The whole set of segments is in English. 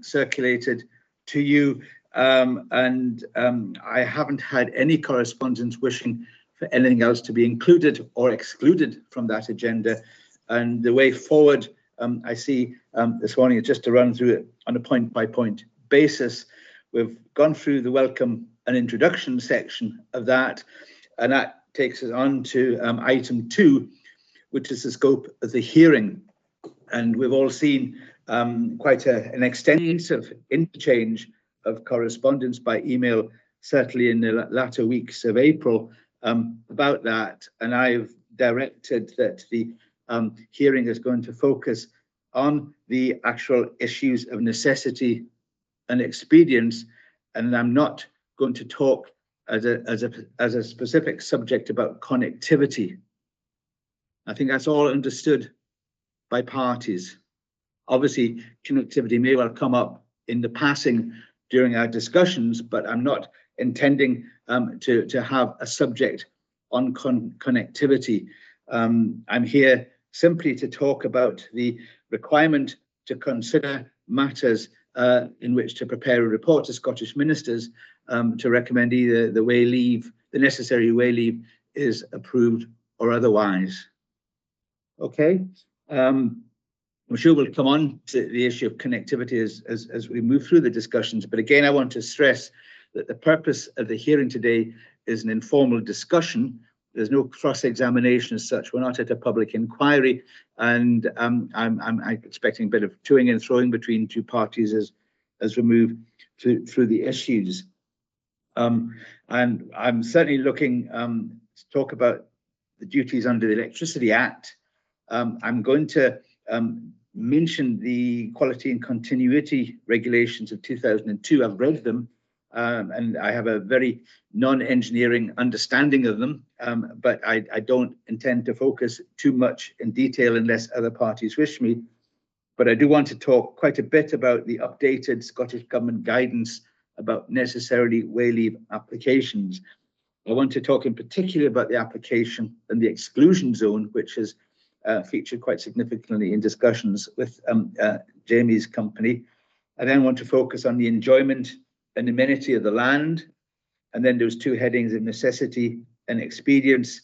circulated to you, and I haven't had any correspondence wishing for anything else to be included or excluded from that agenda. And the way forward, I see this morning, just to run through it on a point-by-point basis. We've gone through the welcome and introduction section of that, and that takes us on to item 2, which is the scope of the hearing. And we've all seen quite an extensive interchange of correspondence by email, certainly in the latter weeks of April, about that. And I've directed that the hearing is going to focus on the actual issues of necessity and expedience, and I'm not going to talk as a specific subject about connectivity. I think that's all understood by parties. Obviously, connectivity may well come up in the passing during our discussions, but I'm not intending to have a subject on connectivity. I'm here simply to talk about the requirement to consider matters in which to prepare a report to Scottish ministers to recommend either the necessary way leave is approved or otherwise. Okay, I'm sure we'll come on to the issue of connectivity as we move through the discussions. But again, I want to stress that the purpose of the hearing today is an informal discussion. There's no cross-examination as such. We're not at a public inquiry, and I'm expecting a bit of toing and throwing between two parties as we move through the issues. And I'm certainly looking to talk about the duties under the Electricity Act. I'm going to mention the quality and continuity regulations of 2002. I've read them, and I have a very non-engineering understanding of them, but I don't intend to focus too much in detail unless other parties wish me. But I do want to talk quite a bit about the updated Scottish Government guidance about necessarily way leave applications. I want to talk in particular about the application and the exclusion zone, which has featured quite significantly in discussions with Jamie's company. I then want to focus on the enjoyment and amenity of the land. And then there's two headings of necessity and expedience.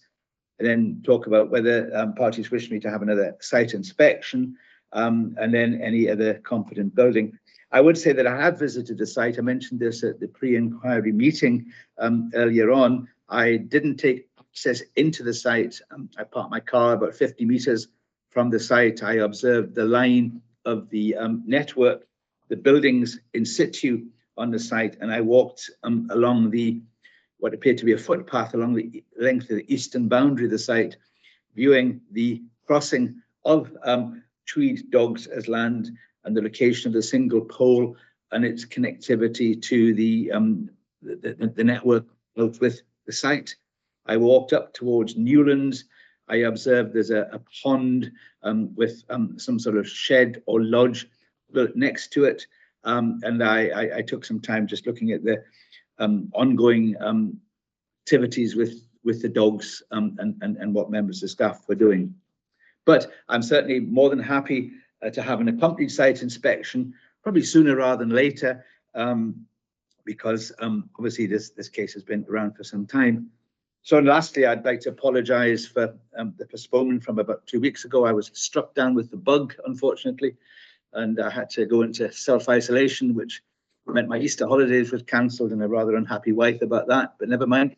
And then talk about whether parties wish me to have another site inspection, and then any other competent building. I would say that I have visited the site. I mentioned this at the pre-inquiry meeting earlier on. I didn't take access into the site. I parked my car about 50 meters from the site. I observed the line of the network, the buildings in situ on the site, and I walked along what appeared to be a footpath along the length of the eastern boundary of the site, viewing the crossing of Tweed Dogs as land and the location of the single pole and its connectivity to the network built with the site. I walked up towards Newlands. I observed there's a pond with some sort of shed or lodge built next to it. And I took some time just looking at the ongoing activities with the dogs and what members of staff were doing. But I'm certainly more than happy to have an accompanied site inspection, probably sooner rather than later, because obviously this case has been around for some time. So lastly, I'd like to apologise for the postponement from about 2 weeks ago. I was struck down with the bug, unfortunately, and I had to go into self-isolation, which meant my Easter holidays were cancelled, and a rather unhappy wife about that. But never mind,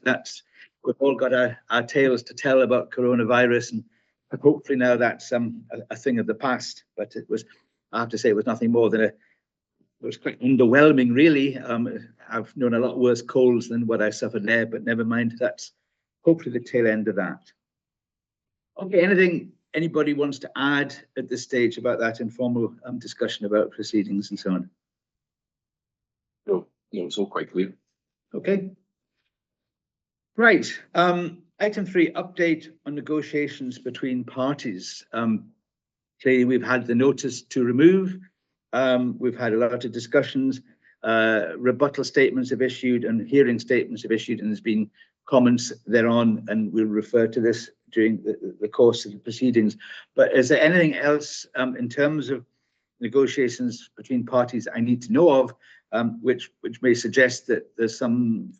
we've all got our tales to tell about coronavirus, and hopefully now that's a thing of the past. But I have to say, it was nothing more than it was quite underwhelming, really. I've known a lot worse colds than what I suffered there, but never mind, that's hopefully the tail end of that. Okay, anything anybody wants to add at this stage about that informal discussion about proceedings and so on? No, it's all quite clear. Okay. Right. Item 3, update on negotiations between parties. Clearly, we've had the notice to remove. We've had a lot of discussions. Rebuttal statements have issued and hearing statements have issued, and there's been comments thereon, and we'll refer to this during the course of the proceedings. But is there anything else in terms of negotiations between parties I need to know of, which may suggest that there's some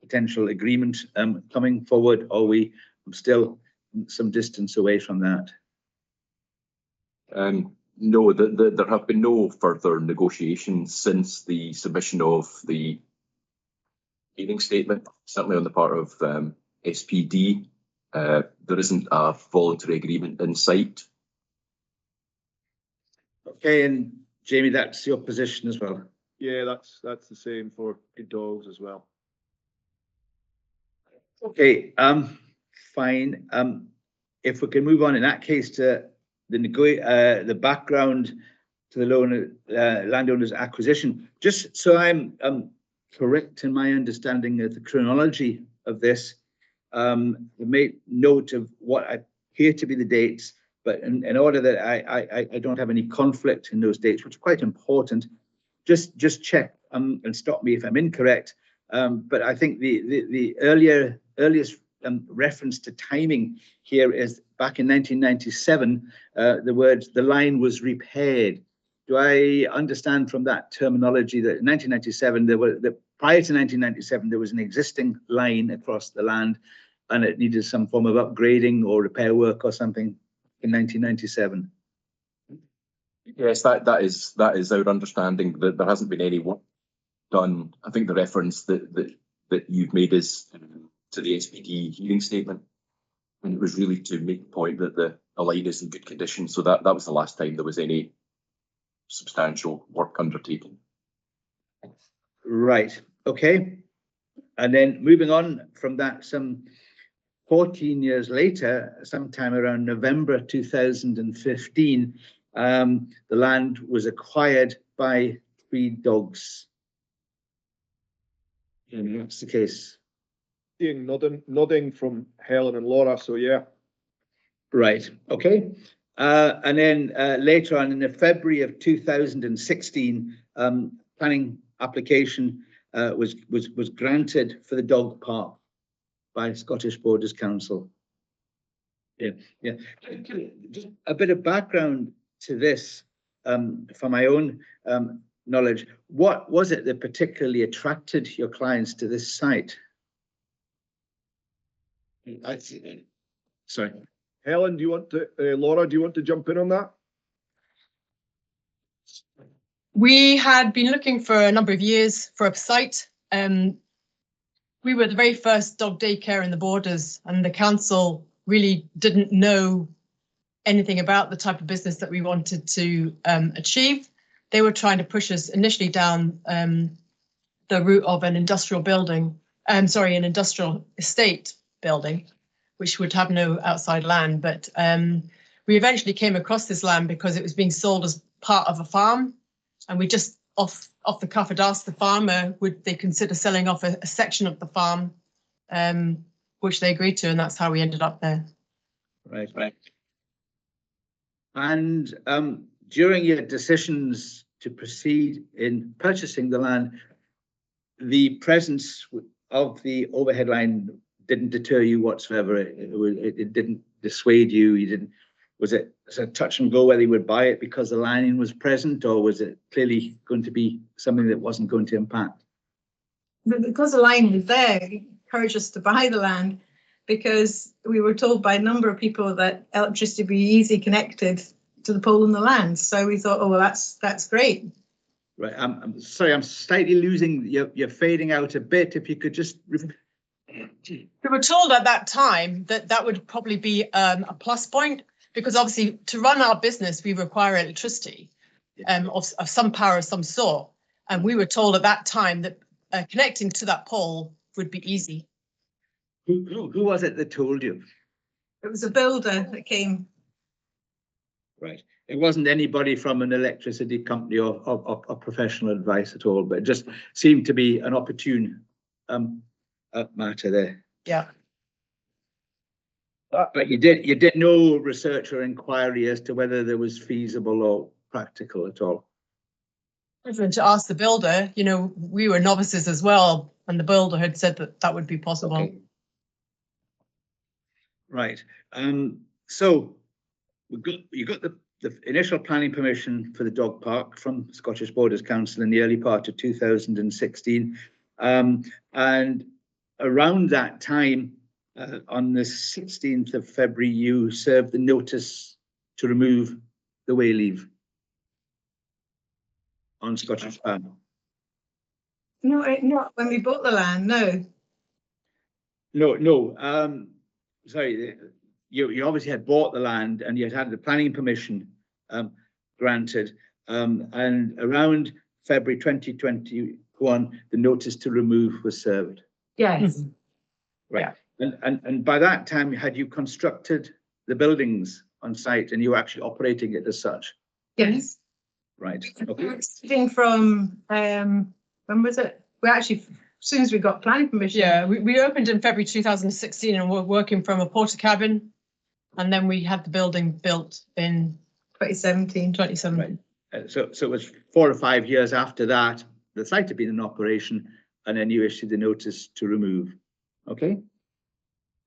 potential agreement coming forward, or we still some distance away from that? No, there have been no further negotiations since the submission of the hearing statement, certainly on the part of SPD. There isn't a voluntary agreement in sight. Okay, and Jamie, that's your position as well? Yeah, that's the same for dogs as well. Okay, fine. If we can move on in that case to the background to the landowner's acquisition, just so I'm correct in my understanding of the chronology of this, make note of what appear to be the dates, but in order that I don't have any conflict in those dates, which are quite important, just check and stop me if I'm incorrect. But I think the earliest reference to timing here is back in 1997. The line was repaired. Do I understand from that terminology that in 1997 prior to 1997 there was an existing line across the land, and it needed some form of upgrading or repair work or something in 1997? Yes, that is our understanding, that there hasn't been any work done. I think the reference that you've made is to the SPD hearing statement, and it was really to make the point that the line is in good condition. So that was the last time there was any substantial work undertaken. Right. Okay. And then moving on from that, some 14 years later, sometime around November 2015, the land was acquired by 3 dogs. And that's the case. Seeing nodding from Helen and Laura, so yeah. Right. Okay. And then later on in the February of 2016, planning application was granted for the dog park by Scottish Borders Council. Yeah. Just a bit of background to this, for my own knowledge. What was it that particularly attracted your clients to this site? Sorry. Helen, do you want to, Laura, do you want to jump in on that? We had been looking for a number of years for a site. We were the very first dog daycare in the Borders, and the council really didn't know anything about the type of business that we wanted to achieve. They were trying to push us initially down the route of an industrial building, an industrial estate building, which would have no outside land. But we eventually came across this land because it was being sold as part of a farm, and we just off the cuff had asked the farmer would they consider selling off a section of the farm, which they agreed to, and that's how we ended up there. Right. And during your decisions to proceed in purchasing the land, the presence of the overhead line didn't deter you whatsoever. It didn't dissuade you. You didn't. Was it a touch and go whether you would buy it because the lining was present, or was it clearly going to be something that wasn't going to impact? But because the line was there, it encouraged us to buy the land, because we were told by a number of people that electricity would be easy connected to the pole and the land. So we thought, oh, well, that's great. Right. I'm sorry, I'm slightly losing. You're fading out a bit. If you could just. We were told at that time that would probably be a plus point, because obviously to run our business, we require electricity of some power of some sort. And we were told at that time that connecting to that pole would be easy. Who was it that told you? It was a builder that came. Right. It wasn't anybody from an electricity company or professional advice at all, but it just seemed to be an opportune matter there. Yeah. But you did no research or inquiry as to whether there was feasible or practical at all. To ask the builder, we were novices as well, and the builder had said that would be possible. Okay. Right. So you got the initial planning permission for the dog park from Scottish Borders Council in the early part of 2016. And around that time, on the 16th of February, you served the notice to remove the way leave on Scottish Power. No, not when we bought the land, no. No. Sorry, you obviously had bought the land and you had the planning permission granted. And around February 2021, the notice to remove was served. Yes. Right. And by that time, had you constructed the buildings on site and you were actually operating it as such? Yes. Right. We Okay. were starting from, when was it? We actually, as soon as we got planning permission. Yeah, we opened in February 2016 and we're working from a porter cabin. And then we had the building built in 2017. 2017. Right. So it was 4 or 5 years after that, the site had been in operation, and then you issued the notice to remove. Okay.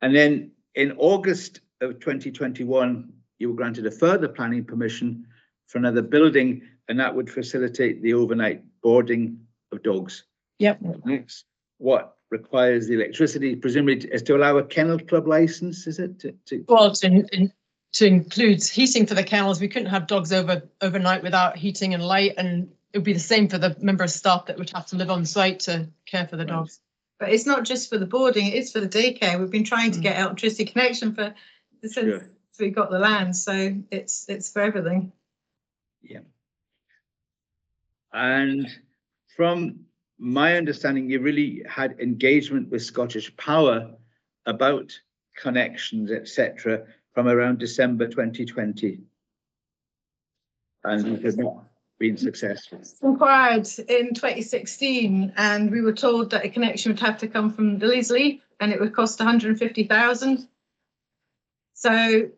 And then in August of 2021, you were granted a further planning permission for another building, and that would facilitate the overnight boarding of dogs. Yep. Next, what requires the electricity, presumably, is to allow a kennel club license, is it? Well, to include heating for the kennels, we couldn't have dogs overnight without heating and light, and it would be the same for the member of staff that would have to live on site to care for the dogs. But it's not just for the boarding, it is for the daycare. We've been trying to get electricity connection since we got the land, so it's for everything. Yeah. And from my understanding, you really had engagement with Scottish Power about connections, etc., from around December 2020. And it has not been successful. Inquired in 2016, and we were told that a connection would have to come from Lilly's Leaf, and it would cost 150,000. So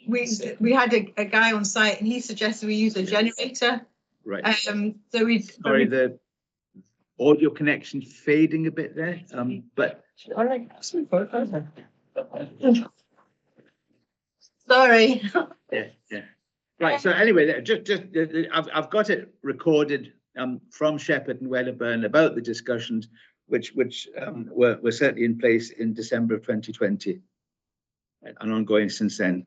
we had a guy on site, and he suggested we use a generator. Right. So we. Sorry, the audio connection fading a bit there, but. Sorry. Yeah. Right. So anyway, I've got it recorded from Shepherd and Wedderburn about the discussions, which were certainly in place in December of 2020, and ongoing since then,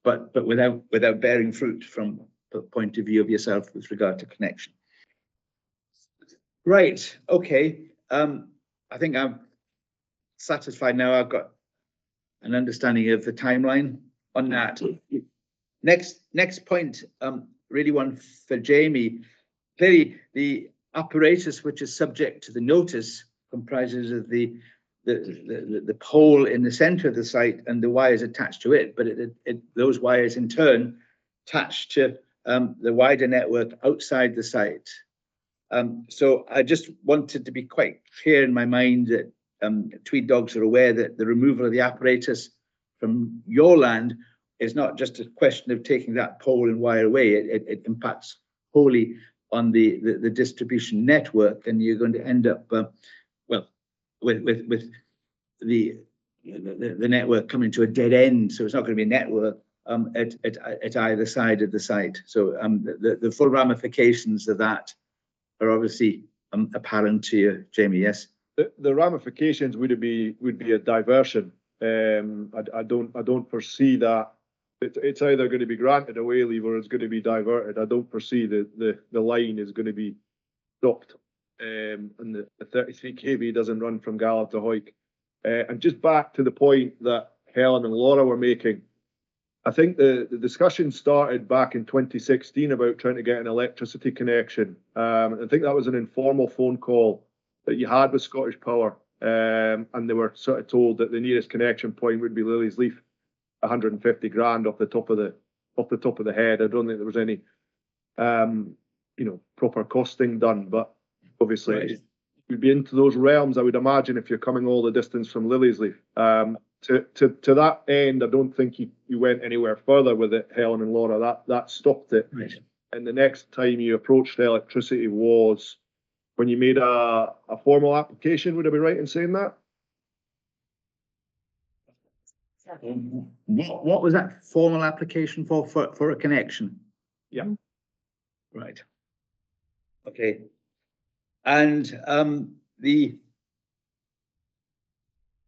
but without bearing fruit from the point of view of yourself with regard to connection. Right. Okay. I think I'm satisfied now. I've got an understanding of the timeline on that. Next point, really one for Jamie. Clearly, the apparatus which is subject to the notice comprises of the pole in the centre of the site and the wires attached to it, but those wires in turn attach to the wider network outside the site. So I just wanted to be quite clear in my mind that Tweed Dogs are aware that the removal of the apparatus from your land is not just a question of taking that pole and wire away. It impacts wholly on the distribution network, and you're going to end up with the network coming to a dead end. So it's not going to be a network at either side of the site. So the full ramifications of that are obviously apparent to you, Jamie. Yes. The ramifications would be a diversion. I don't foresee that. It's either going to be granted a way leave or it's going to be diverted. I don't foresee the line is going to be stopped, and the 33 kV doesn't run from Gala to Hawick. And just back to the point that Helen and Laura were making, I think the discussion started back in 2016 about trying to get an electricity connection. I think that was an informal phone call that you had with Scottish Power, and they were sort of told that the nearest connection point would be Lilly's Leaf, 150 grand off the top of the head. I don't think there was any, proper costing done, but obviously Right. You'd be into those realms, I would imagine, if you're coming all the distance from Lilly's Leaf. To that end, I don't think you went anywhere further with it, Helen and Laura. That stopped it. Right. And the next time you approached electricity was when you made a formal application. Would I be right in saying that? What was that formal application for a connection? Yeah. Right. Okay. And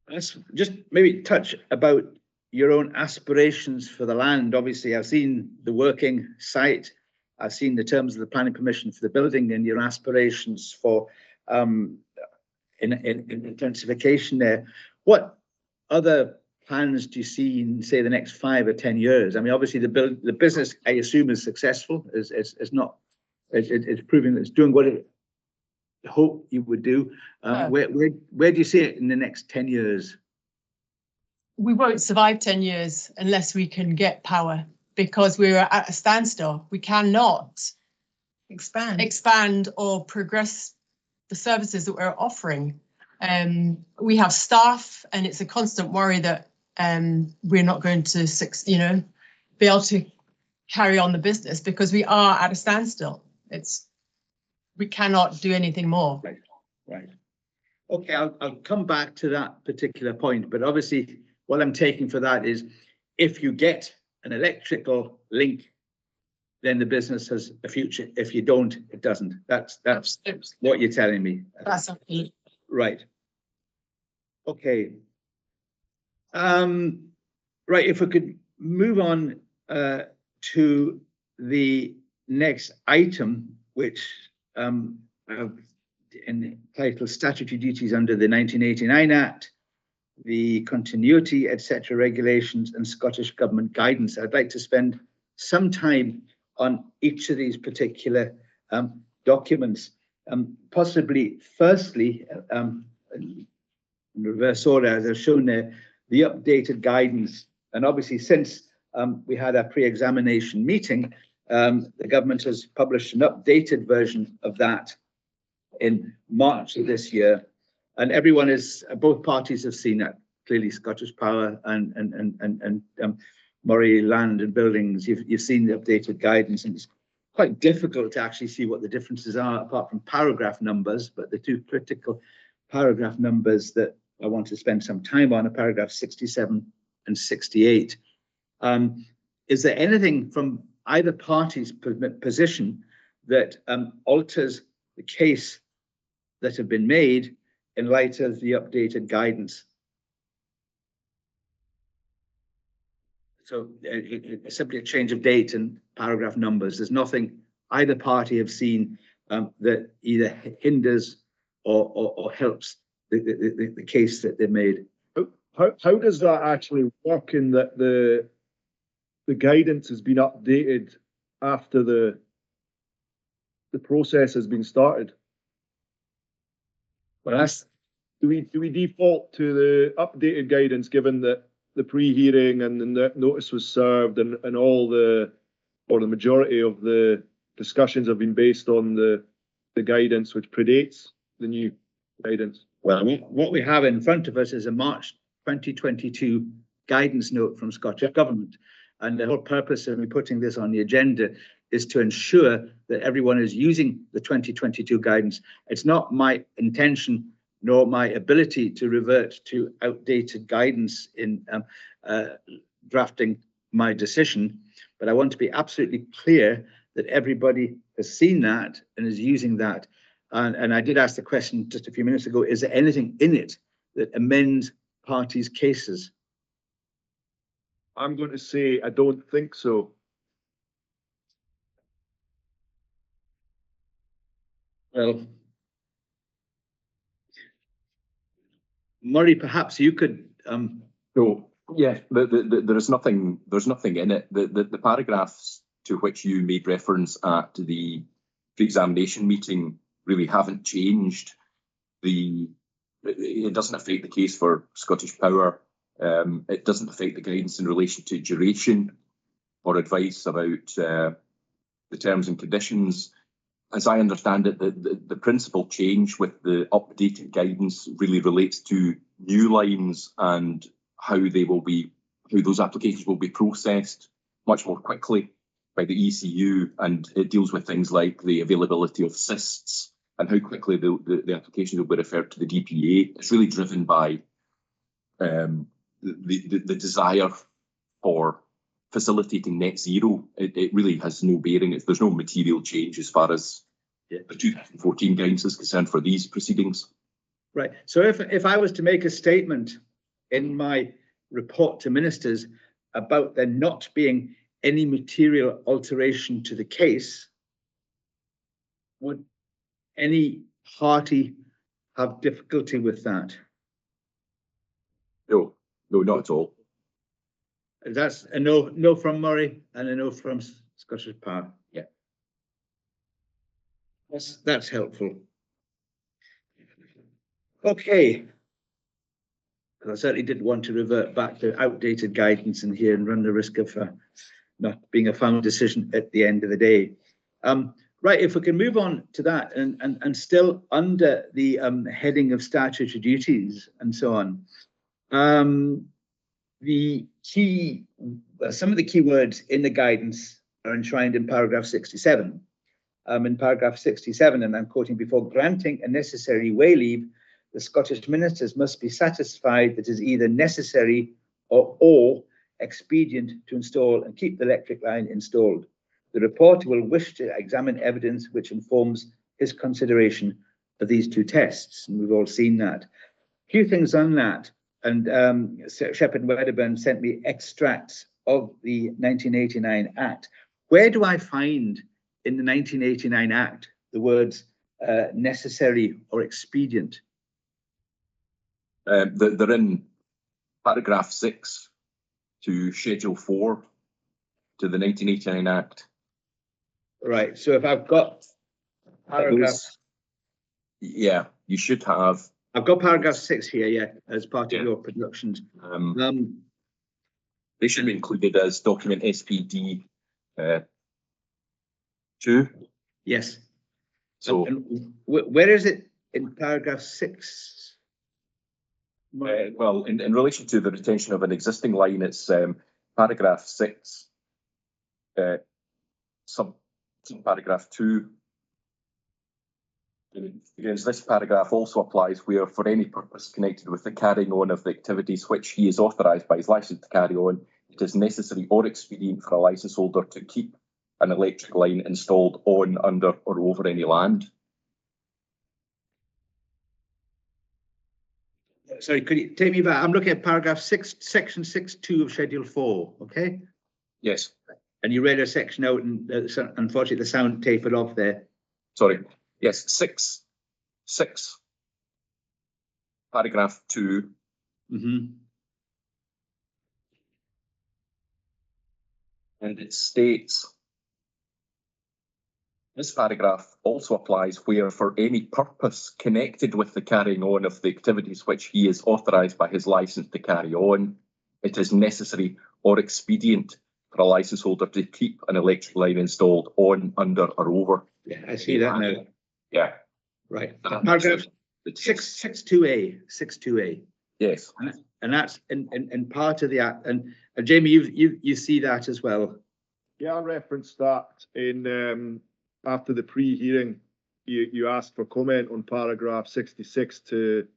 let's just maybe touch about your own aspirations for the land. Obviously, I've seen the working site. I've seen the terms of the planning permission for the building and your aspirations for in intensification there. What other plans do you see in, say, the next 5 or 10 years? I mean, obviously the business, I assume, is successful. It's proving that it's doing what it hoped you would do. Where do you see it in the next 10 years? We won't survive 10 years unless we can get power, because we're at a standstill. We cannot expand or progress the services that we're offering. We have staff, and it's a constant worry that we're not going to, be able to carry on the business because we are at a standstill. We cannot do anything more. Right. Okay, I'll come back to that particular point, but obviously what I'm taking for that is if you get an electrical link, then the business has a future. If you don't, it doesn't. That's what you're telling me. That's absolutely right. Okay. Right, if we could move on to the next item, which entitled Statutory Duties under the 1989 Act, the Continuity, etc. regulations and Scottish Government guidance. I'd like to spend some time on each of these particular documents. Possibly, firstly, in reverse order, as I've shown there, the updated guidance. And obviously, since we had our pre-examination meeting, the government has published an updated version of that in March of this year. And everyone both parties have seen that. Clearly, Scottish Power and Moray Land and Buildings, you've seen the updated guidance, and it's quite difficult to actually see what the differences are apart from paragraph numbers. But the two critical paragraph numbers that I want to spend some time on are paragraph 67 and 68. Is there anything from either party's position that alters the case that have been made in light of the updated guidance? So it's simply a change of date and paragraph numbers. There's nothing either party have seen that either hinders or helps the case that they made. How does that actually work in that the guidance has been updated after the process has been started? Well, do we default to the updated guidance given that the pre-hearing and the notice was served and all the majority of the discussions have been based on the guidance which predates the new guidance? Well, what we have in front of us is a March 2022 guidance note from Scottish Government. And the whole purpose of me putting this on the agenda is to ensure that everyone is using the 2022 guidance. It's not my intention nor my ability to revert to outdated guidance in drafting my decision, but I want to be absolutely clear that everybody has seen that and is using that. And I did ask the question just a few minutes ago, is there anything in it that amends parties' cases? I'm going to say I don't think so. Well, Murray, perhaps you could. No, yeah, there's nothing in it. The paragraphs to which you made reference at the pre-examination meeting really haven't changed. It doesn't affect the case for Scottish Power. It doesn't affect the guidance in relation to duration or advice about the terms and conditions. As I understand it, the principal change with the updated guidance really relates to new lines and how those applications will be processed much more quickly by the ECU, and it deals with things like the availability of cysts and how quickly the applications will be referred to the DPA. It's really driven by the the desire for facilitating net zero, it really has no bearing. There's no material change as far as the 2014 guidance is concerned for these proceedings. Right. So if I was to make a statement in my report to ministers about there not being any material alteration to the case, would any party have difficulty with that? No, not at all. That's a no from Murray and a no from Scottish Power. Yeah. That's helpful. Okay. I certainly didn't want to revert back to outdated guidance in here and run the risk of not being a final decision at the end of the day. Right, if we can move on to that and still under the heading of statutory duties and so on. The key, some of the key words in the guidance are enshrined in paragraph 67. In paragraph 67, and I'm quoting, before granting a necessary way leave, the Scottish ministers must be satisfied that it is either necessary or expedient to install and keep the electric line installed. The reporter will wish to examine evidence which informs his consideration of these two tests, and we've all seen that. A few things on that, and Shepherd and Wedderburn sent me extracts of the 1989 Act. Where do I find in the 1989 Act the words necessary or expedient? They're in paragraph 6 to Schedule 4 to the 1989 Act. Right, so if I've got paragraph... Yeah, you should have. I've got paragraph 6 here, yeah, as part of your productions. They should be included as document SPD 2. Yes. So, and where is it in paragraph 6? well, in relation to the retention of an existing line, it's paragraph 6, paragraph 2. Because this paragraph also applies where, for any purpose connected with the carrying on of the activities which he is authorised by his licence to carry on, it is necessary or expedient for a licence holder to keep an electric line installed on, under, or over any land. Sorry, could you take me back? I'm looking at paragraph 6, section 6.2 of Schedule 4, okay? Yes. And you read a section out, and unfortunately the sound tapered off there. Sorry. Yes, 6, paragraph 2. Mm-hmm. And it states, this paragraph also applies where, for any purpose connected with the carrying on of the activities which he is authorised by his licence to carry on, it is necessary or expedient for a licence holder to keep an electric line installed on, under, or over. Yeah, I see that now. Yeah. Right. Paragraph 6.2a. Yes. And that's in part of the Act. And Jamie, you see that as well. Yeah, I referenced that in after the pre-hearing. You asked for comment on paragraph 66 to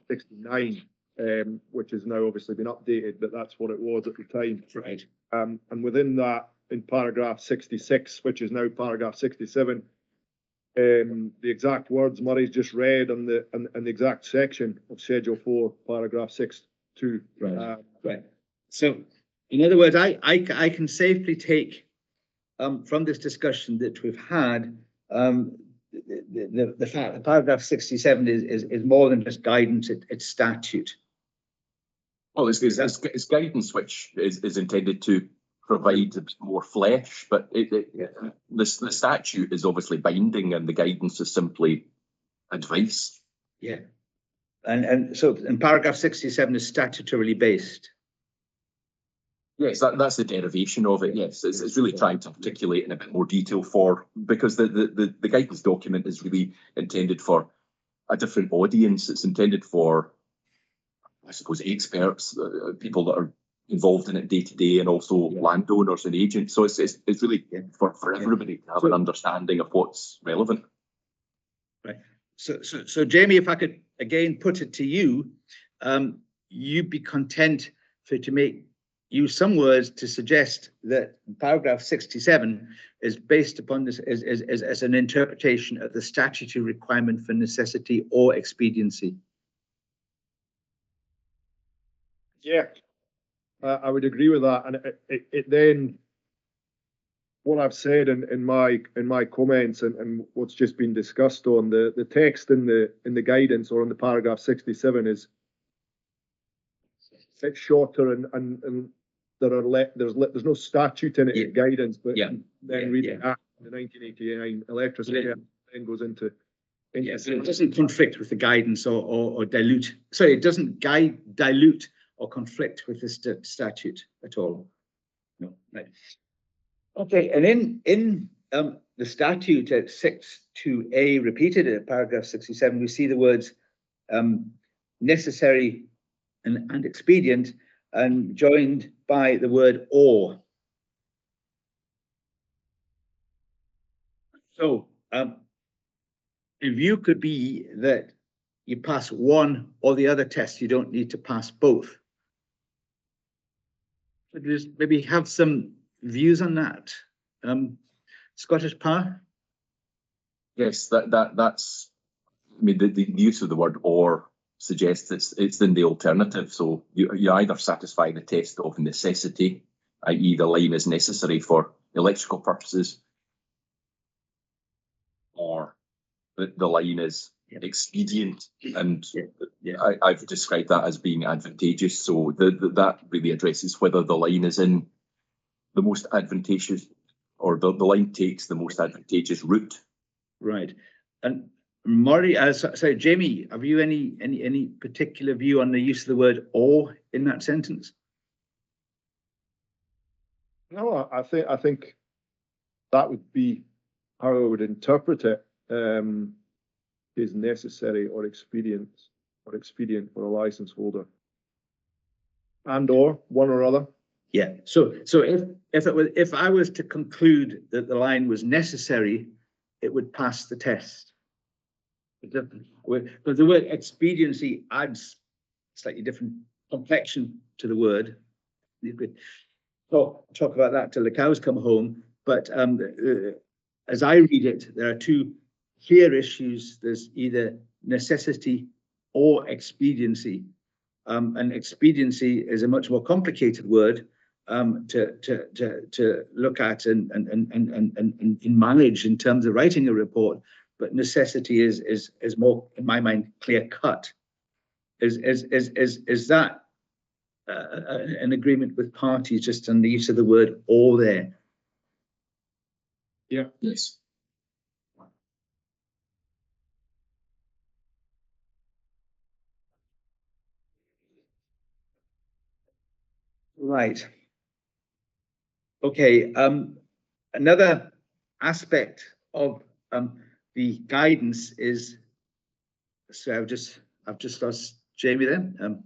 69, which has now obviously been updated, but that's what it was at the time. Right. And within that, in paragraph 66, which is now paragraph 67, the exact words Murray's just read and the exact section of Schedule 4, paragraph 6.2. Right. Right. So, in other words, I can safely take from this discussion that we've had the fact that paragraph 67 is more than just guidance; it's statute. Well, it's guidance which is intended to provide a bit more flesh, but the statute is obviously binding and the guidance is simply advice. Yeah. And so in paragraph 67 is statutorily based. Yes, that's the derivation of it. Yes, it's really trying to articulate in a bit more detail because the guidance document is really intended for a different audience. It's intended for, I suppose, experts, people that are involved in it day to day, and also landowners and agents. So it's really for everybody to have an understanding of what's relevant. Right. So Jamie, if I could again put it to you, you'd be content for it to use some words to suggest that paragraph 67 is based upon this as an interpretation of the statutory requirement for necessity or expediency. Yeah, I would agree with that. And it then, what I've said in my comments and what's just been discussed on the text in the guidance or in the paragraph 67 is it's shorter and there's no statute in it in guidance, but then reading the 1989 electricity then goes into. Yes, it doesn't conflict with the guidance or dilute. Sorry, it doesn't dilute or conflict with the statute at all. No, right. Okay, and in the statute at 6.2a, repeated at paragraph 67, we see the words necessary and expedient, and joined by the word or. So, the view could be that you pass one or the other test, you don't need to pass both. But just maybe have some views on that. Scottish Power? Yes, that's, I mean, the use of the word or suggests it's in the alternative. So you either satisfy the test of necessity, i.e. the line is necessary for electrical purposes, or the line is expedient, and I've described that as being advantageous. So that really addresses whether the line is in the most advantageous, or the line takes the most advantageous route. Right. And Murray, sorry, Jamie, have you any particular view on the use of the word or in that sentence? No, I think that would be how I would interpret it. Is necessary or expedient for a license holder, and or one or other. Yeah. So if I was to conclude that the line was necessary, it would pass the test. But the word expediency adds slightly different complexion to the word. You could talk about that till the cows come home. But as I read it, there are two clear issues. There's either necessity or expediency. And expediency is a much more complicated word to look at and manage in terms of writing a report. But necessity is more, in my mind, clear cut. Is that an agreement with parties just on the use of the word or there? Yeah. Yes. Right. Okay. Another aspect of the guidance is, so I've just lost Jamie then.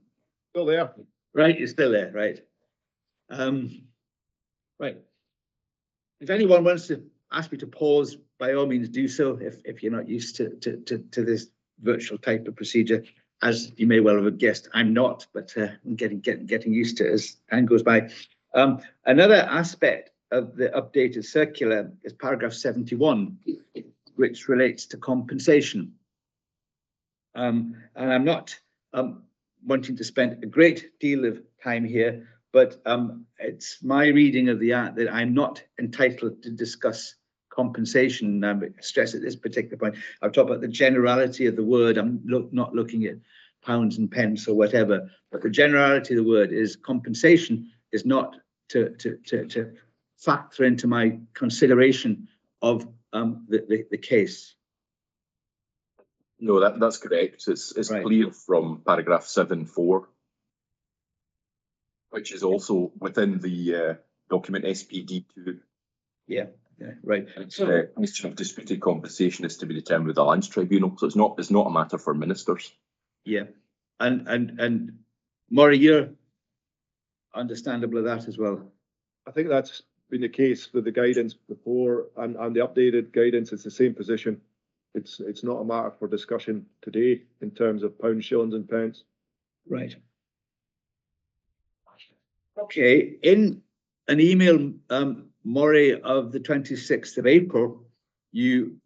Still there. Right, you're still there, right. Right. If anyone wants to ask me to pause, by all means do so if you're not used to this virtual type of procedure. As you may well have guessed, I'm not, but I'm getting used to it as time goes by. Another aspect of the updated circular is paragraph 71, which relates to compensation. And I'm not wanting to spend a great deal of time here, but it's my reading of the Act that I'm not entitled to discuss compensation. I stress at this particular point. I've talked about the generality of the word. I'm not looking at pounds and pence or whatever, but the generality of the word is compensation is not to factor into my consideration of the case. No, that's correct. It's Right. clear from paragraph 7.4, which is also within the document SPD2. Yeah, right. So, question of disputed compensation is to be determined with the Lands Tribunal, so it's not a matter for ministers. Yeah, and Murray, you're understandable of that as well. I think that's been the case with the guidance before, and the updated guidance. It's the same position. It's not a matter for discussion today in terms of pounds, shillings, and pence. Right. Okay, in an email, Murray, of the 26th of April, you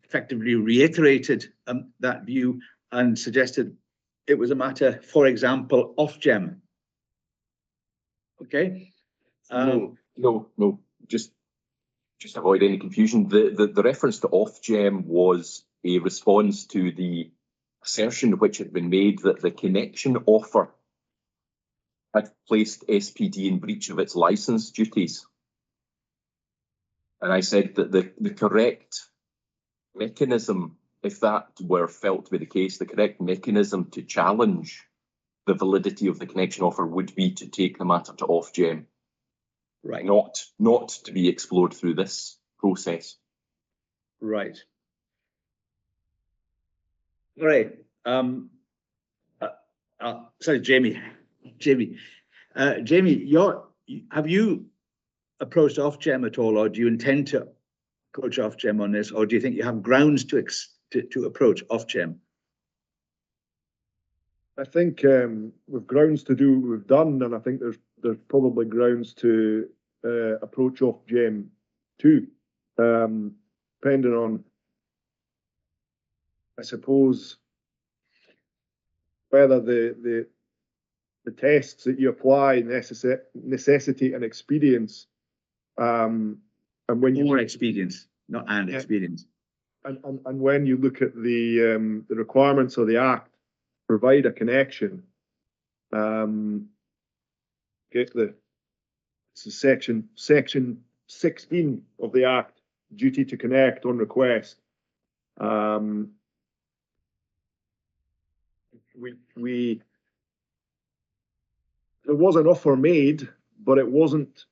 effectively reiterated that view and suggested it was a matter, for example, off-gem. Okay. No, just avoid any confusion. The reference to off-gem was a response to the assertion which had been made that the connection offer had placed SPD in breach of its license duties. And I said that the correct mechanism, if that were felt to be the case, the correct mechanism to challenge the validity of the connection offer would be to take the matter to Ofgem. Right. Not to be explored through this process. Right. All right. Sorry, Jamie, have you approached Ofgem at all, or do you intend to approach Ofgem on this, or do you think you have grounds to approach Ofgem? I think we've grounds to do what we've done, and I think there's probably grounds to approach Ofgem too, depending on, I suppose, whether the tests that you apply necessity and experience, and when you More experience, not and experience, and when you look at the requirements of the Act, provide a connection. Section 16 of the Act, duty to connect on request. There was an offer made, but it wasn't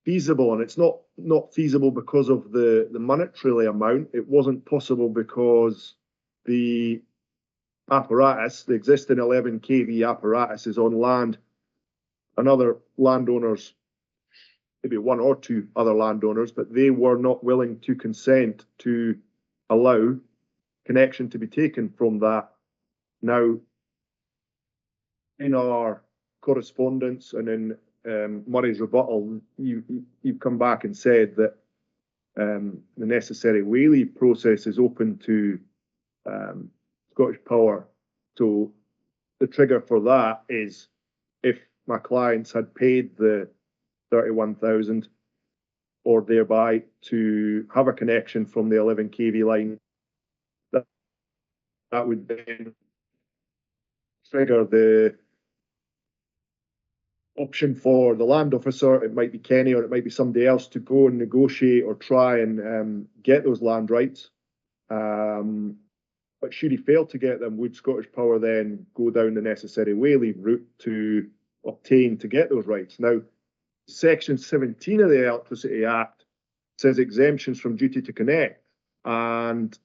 feasible, and it's not feasible because of the monetary amount. It wasn't possible because the apparatus, the existing 11 kV apparatus, is on land, and other landowners, maybe one or two other landowners, but they were not willing to consent to allow connection to be taken from that. Now, in our correspondence and in Murray's rebuttal, you've come back and said that the necessary Whaley process is open to Scottish Power. So the trigger for that is if my clients had paid the 31,000 or thereby to have a connection from the 11 kV line, that would then trigger the option for the land officer, it might be Kenny or it might be somebody else, to go and negotiate or try and get those land rights. But should he fail to get them, would Scottish Power then go down the necessary Whaley route to obtain to get those rights? Now, Section 17 of the Electricity Act says exemptions from duty to connect, and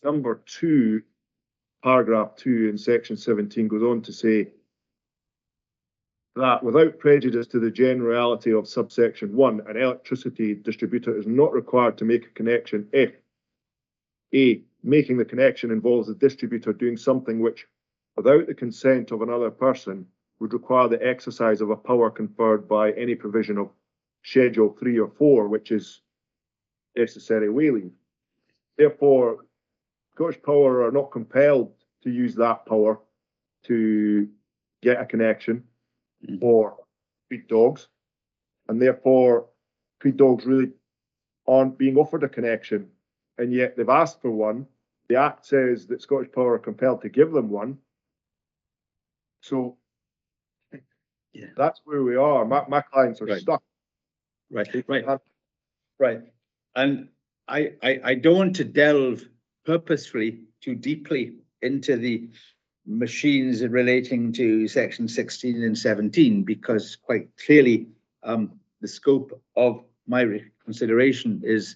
number 2, paragraph 2 in Section 17 goes on to say that without prejudice to the generality of subsection 1, an electricity distributor is not required to make a connection if A, making the connection involves the distributor doing something which, without the consent of another person, would require the exercise of a power conferred by any provision of Schedule 3 or 4, which is necessary whaling. Therefore, Scottish Power are not compelled to use that power to get a connection for feed dogs, and therefore feed dogs really aren't being offered a connection, and yet they've asked for one. The Act says that Scottish Power are compelled to give them one. So yeah, that's where we are. My clients are stuck. Right. And I don't want to delve purposefully too deeply into the machines relating to Section 16 and 17, because quite clearly the scope of my consideration is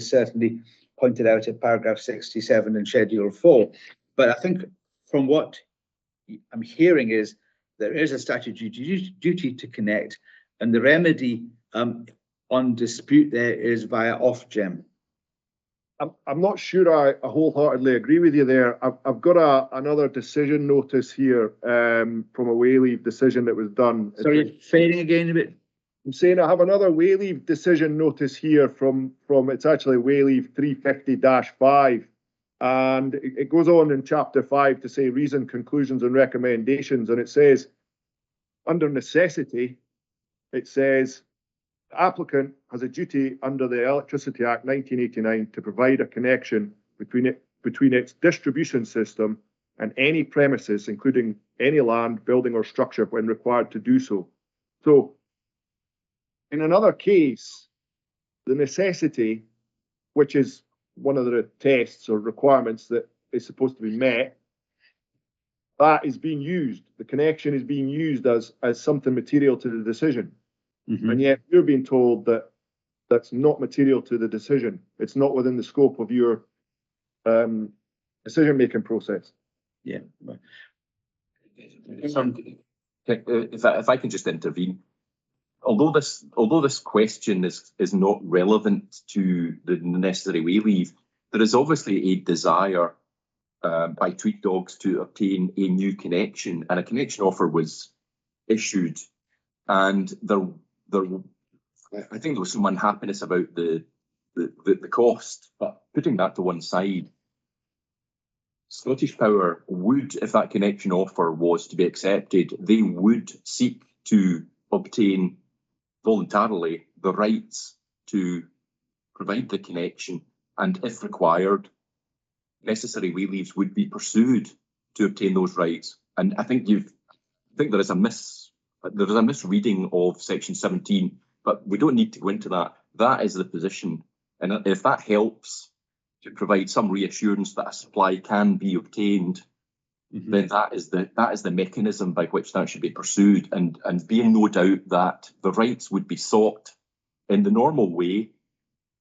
certainly pointed out in paragraph 67 and Schedule 4. But I think from what I'm hearing is there is a statutory duty to connect, and the remedy on dispute there is via Ofgem. I'm not sure I wholeheartedly agree with you there. I've got another decision notice here from a way leave decision that was done. Sorry, fading again a bit. I'm saying I have another way leave decision notice here from it's actually way leave 350-5. And it goes on in chapter 5 to say reason, conclusions and recommendations. And it says, under necessity, it says, the applicant has a duty under the Electricity Act 1989 to provide a connection between its distribution system and any premises, including any land, building or structure when required to do so. So in another case, the necessity, which is one of the tests or requirements that is supposed to be met, that is being used. The connection is being used as something material to the decision. Mm-hmm. And yet you're being told that that's not material to the decision. It's not within the scope of your decision-making process. Yeah. If I can just intervene. Although this question is not relevant to the necessary way leave, there is obviously a desire by Tweed Dogs to obtain a new connection, and a connection offer was issued, and I think there was some unhappiness about the cost. But putting that to one side, Scottish Power would, if that connection offer was to be accepted, they would seek to obtain voluntarily the rights to provide the connection, and if required, necessary way leaves would be pursued to obtain those rights. And I think there is a misreading of section 17, but we don't need to go into that. That is the position, and if that helps to provide some reassurance that a supply can be obtained, mm-hmm. then that is the mechanism by which that should be pursued, and being no doubt that the rights would be sought in the normal way,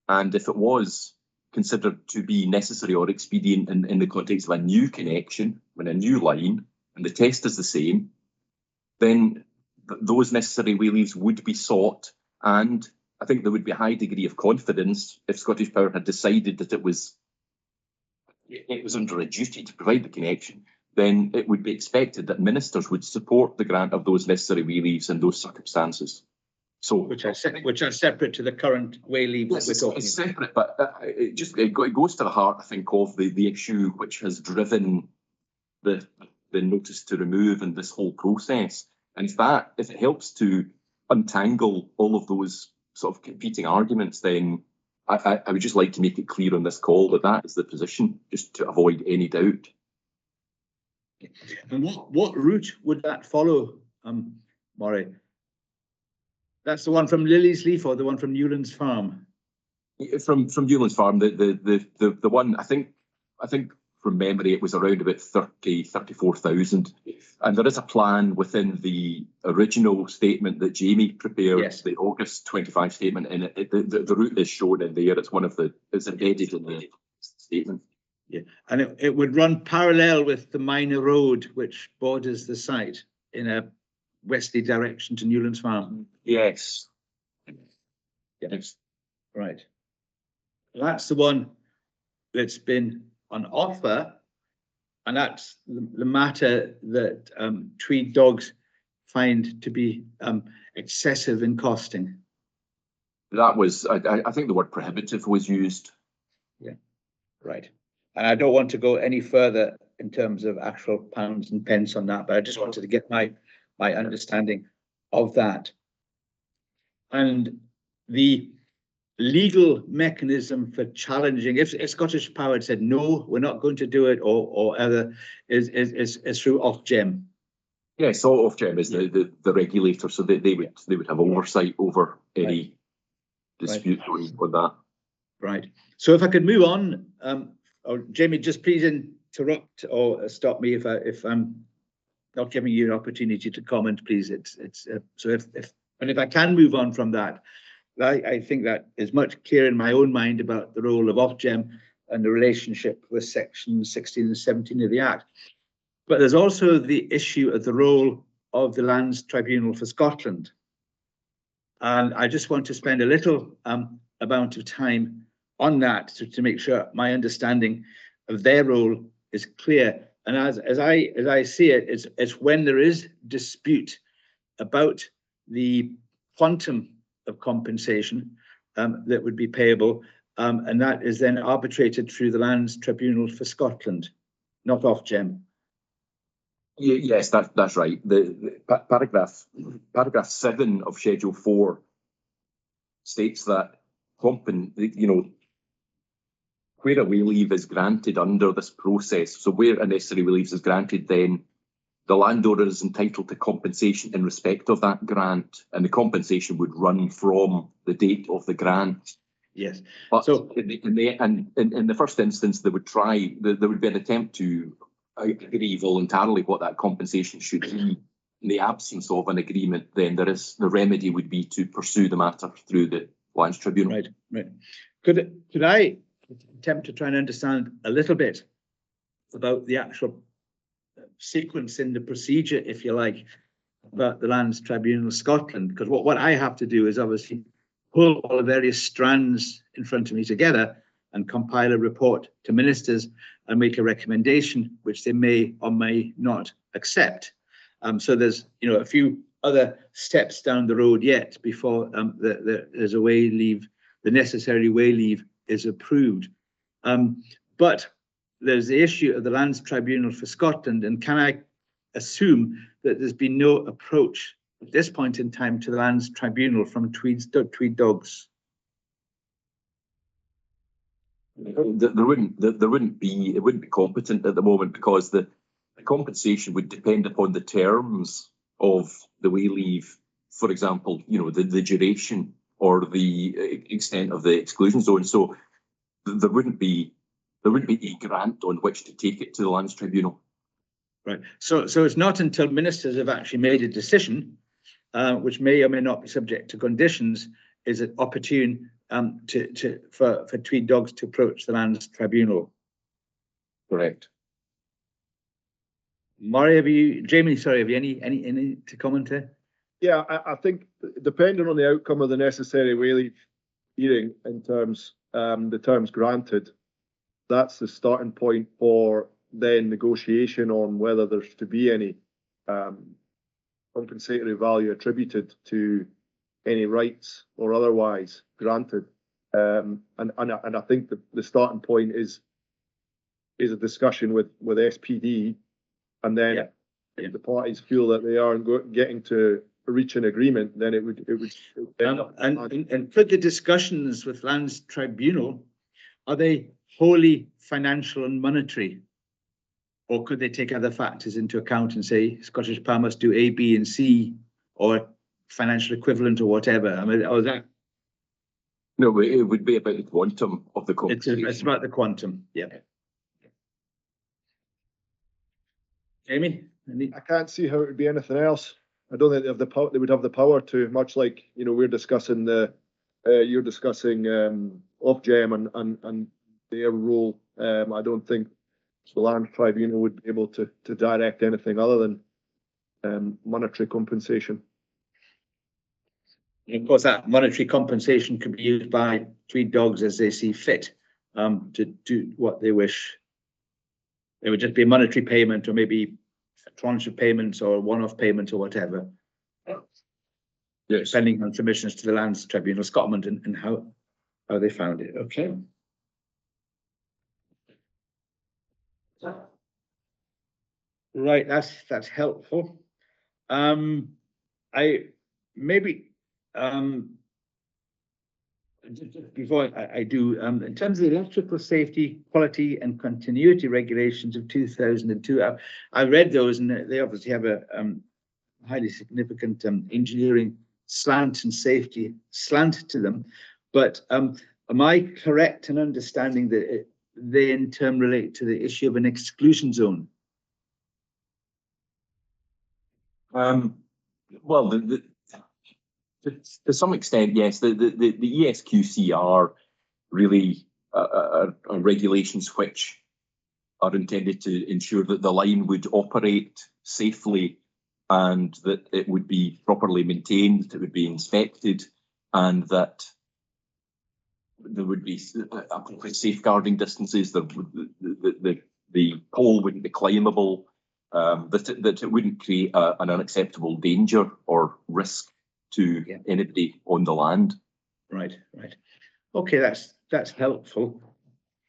and if it was considered to be necessary or expedient in the context of a new connection, when a new line, and the test is the same, then those necessary way leaves would be sought, and I think there would be a high degree of confidence if Scottish Power had decided that it was under a duty to provide the connection, then it would be expected that ministers would support the grant of those necessary way leaves in those circumstances. So, which are separate to the current way leave. Yes, it's separate, but it goes to the heart, I think, of the issue which has driven the notice to remove and this whole process. And if it helps to untangle all of those sort of competing arguments, then I would just like to make it clear on this call that is the position, just to avoid any doubt. And what route would that follow, Murray? That's the one from Lily's Leaf or the one from Newlands Farm? From Newlands Farm, the one, I think from memory it was around about 34,000, and there is a plan within the original statement that Jamie prepared, yes. The August 25 statement, and the route is shown in there. It's embedded in the statement. Yeah, and it would run parallel with the minor road which borders the site in a westerly direction to Newlands Farm. Yes. Yes. Right. That's the one that's been on offer, and that's the matter that Tweed Dogs find to be excessive in costing. That was, I think the word prohibitive was used. Yeah, right. And I don't want to go any further in terms of actual pounds and pence on that, but I just wanted to get my understanding of that. And the legal mechanism for challenging, if Scottish Power had said no, we're not going to do it, or other, is through Ofgem. Yes, so Ofgem is the regulator, so they would have oversight over any dispute on that. Right. So if I could move on, or Jamie, just please interrupt or stop me if I'm not giving you an opportunity to comment, please. So if I can move on from that, I think that is much clearer in my own mind about the role of Ofgem and the relationship with section 16 and 17 of the Act. But there's also the issue of the role of the Lands Tribunal for Scotland. And I just want to spend a little amount of time on that to make sure my understanding of their role is clear. And as I see it, it's when there is dispute about the quantum of compensation that would be payable, and that is then arbitrated through the Lands Tribunal for Scotland, not Ofgem. Yes, that's right. The paragraph 7 of Schedule 4 states that where a way leave is granted under this process, so where a necessary way leave is granted, then the landowner is entitled to compensation in respect of that grant, and the compensation would run from the date of the grant. Yes. But so in the first instance, there would be an attempt to agree voluntarily what that compensation should be. In the absence of an agreement, then the remedy would be to pursue the matter through the Lands Tribunal. Right. Could I attempt to try and understand a little bit about the actual sequence in the procedure, if you like, about the Lands Tribunal Scotland? Because what I have to do is obviously pull all the various strands in front of me together and compile a report to ministers and make a recommendation, which they may or may not accept. So there's a few other steps down the road yet before there's a way leave, the necessary way leave is approved. But there's the issue of the Lands Tribunal for Scotland, and can I assume that there's been no approach at this point in time to the Lands Tribunal from Tweed Dogs? It wouldn't be competent at the moment, because the compensation would depend upon the terms of the way leave. For example, the duration or the extent of the exclusion zone. So there wouldn't be a grant on which to take it to the Lands Tribunal. Right. So it's not until ministers have actually made a decision, which may or may not be subject to conditions, is it opportune for Tweed Dogs to approach the Lands Tribunal. Correct. Jamie, sorry, have you any to comment there? Yeah, I think depending on the outcome of the necessary way leave hearing in terms the terms granted, that's the starting point for then negotiation on whether there's to be any compensatory value attributed to any rights or otherwise granted. And I think the starting point is a discussion with SPD, and then if the parties feel that they are getting to reach an agreement, then it would and could the discussions with Lands Tribunal, are they wholly financial and monetary, or could they take other factors into account and say Scottish Power must do A, B, and C, or financial equivalent or whatever? I mean, or that? No, it would be about the quantum of the compensation. It's about the quantum. Yeah. Jamie, I can't see how it would be anything else. I don't think they have the power. They would have the power to, much like we're discussing you're discussing Ofgem and their role. I don't think the Land Tribunal would be able to direct anything other than monetary compensation. Of course, that monetary compensation could be used by Tweed Dogs as they see fit to do what they wish. It would just be a monetary payment, or maybe a tranche of payments, or one-off payment, or whatever. Yes. Depending on submissions to the Lands Tribunal Scotland and how they found it. Okay. Right, that's helpful. I maybe just before I do, in terms of the electrical safety, quality and continuity regulations of 2002, I read those, and they obviously have a highly significant engineering slant and safety slant to them. But am I correct in understanding that they in turn relate to the issue of an exclusion zone? Well, to some extent, yes. The ESQC are really are regulations which are intended to ensure that the line would operate safely, and that it would be properly maintained, that it would be inspected, and that there would be appropriate safeguarding distances. There would, the pole wouldn't be climbable. That it wouldn't create an unacceptable danger or risk to anybody on the land. Right. Okay, that's helpful.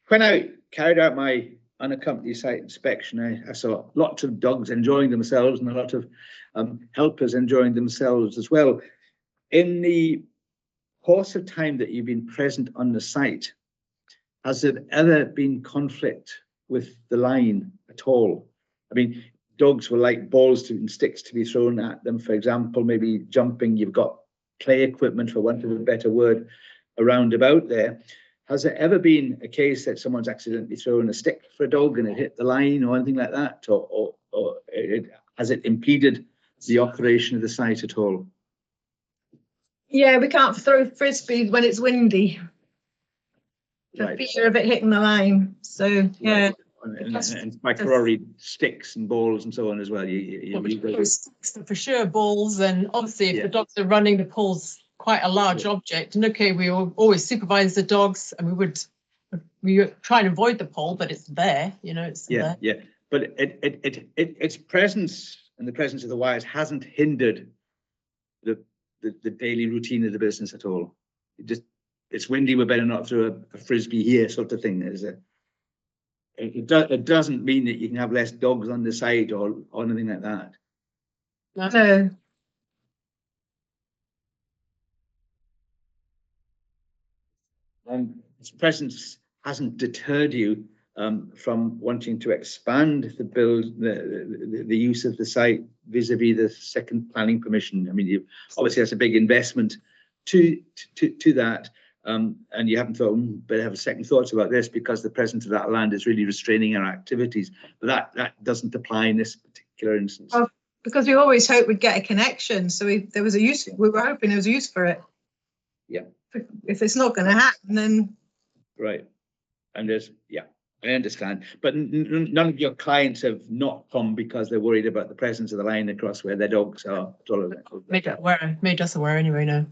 When I carried out my unaccompanied site inspection, I saw lots of dogs enjoying themselves and a lot of helpers enjoying themselves as well. In the course of time that you've been present on the site, has there ever been conflict with the line at all? I mean, dogs will like balls and sticks to be thrown at them, for example, maybe jumping. You've got play equipment, for want of a better word, around about there. Has there ever been a case that someone's accidentally thrown a stick for a dog and it hit the line or anything like that? Or has it impeded the operation of the site at all? Yeah, we can't throw frisbees when it's windy. For Right. fear of it hitting the line. So, yeah. Right. And by corollary, sticks and balls and so on as well. For sure, balls, and obviously if the dogs are running, the pole's quite a large object. And okay, we will always supervise the dogs, and we try and avoid the pole, but it's there, it's there. Yeah. But its presence and the presence of the wires hasn't hindered the daily routine of the business at all. It's windy, we better not throw a frisbee here, sort of thing. It doesn't mean that you can have less dogs on the site or anything like that. No. And its presence hasn't deterred you from wanting to expand the use of the site vis-a-vis the second planning permission. I mean, obviously that's a big investment to that. And you haven't thought, better have a second thoughts about this because the presence of that land is really restraining our activities. But that doesn't apply in this particular instance. Well, because we always hoped we'd get a connection. So there was a use. We were hoping there was a use for it. Yeah. If it's not going to happen, then. Right. And I understand. But none of your clients have not come because they're worried about the presence of the line across where their dogs are. Made us aware anyway, no.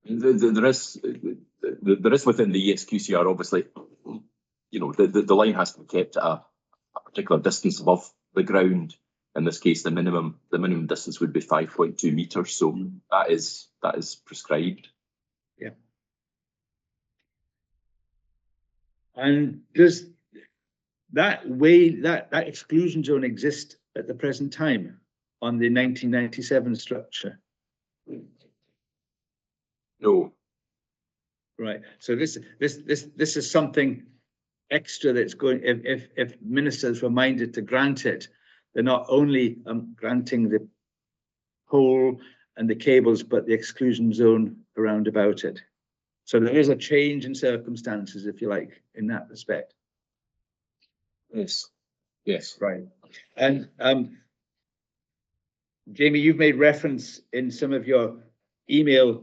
There is within the ESQCR, obviously, the line has to be kept at a particular distance above the ground. In this case, the minimum distance would be 5.2 meters. So that is prescribed. Yeah. And does that exclusion zone exist at the present time on the 1997 structure? No. Right. So this is something extra that's going. If ministers were minded to grant it, they're not only granting the pole and the cables, but the exclusion zone around about it. So there is a change in circumstances, if you like, in that respect. Yes. Right. And Jamie, you've made reference in some of your email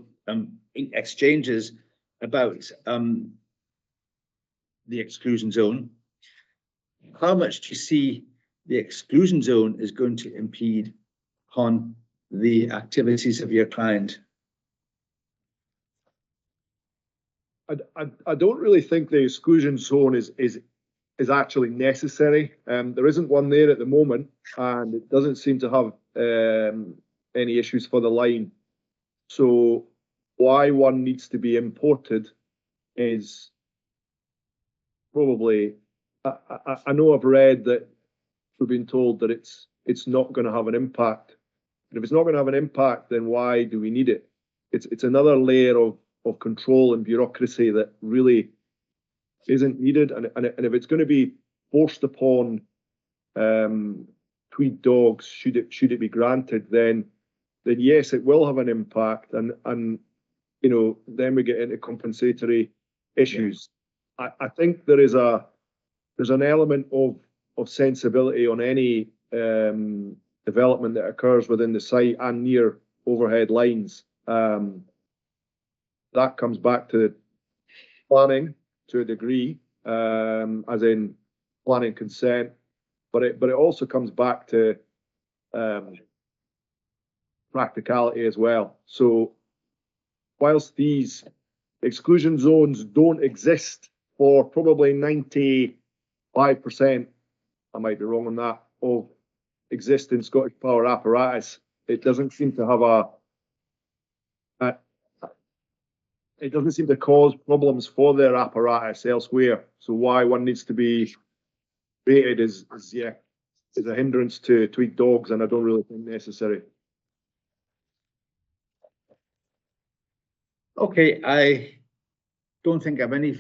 exchanges about the exclusion zone. How much do you see the exclusion zone is going to impede on the activities of your client? I don't really think the exclusion zone is actually necessary. There isn't one there at the moment, and it doesn't seem to have any issues for the line. So why one needs to be imported is probably, I know I've read that we've been told that it's not going to have an impact. And if it's not going to have an impact, then why do we need it? It's another layer of control and bureaucracy that really isn't needed. And if it's going to be forced upon tweed dogs, should it be granted, then yes, it will have an impact. And then we get into compensatory issues. Yeah. I think there's an element of sensibility on any development that occurs within the site and near overhead lines. That comes back to planning to a degree, as in planning consent, but it also comes back to practicality as well. So whilst these exclusion zones don't exist for probably 95%, I might be wrong on that, of existing Scottish Power apparatus, it doesn't seem to have it doesn't seem to cause problems for their apparatus elsewhere. So why one needs to be rated is a hindrance to Tweed dogs, and I don't really think necessary. Okay, I don't think I have any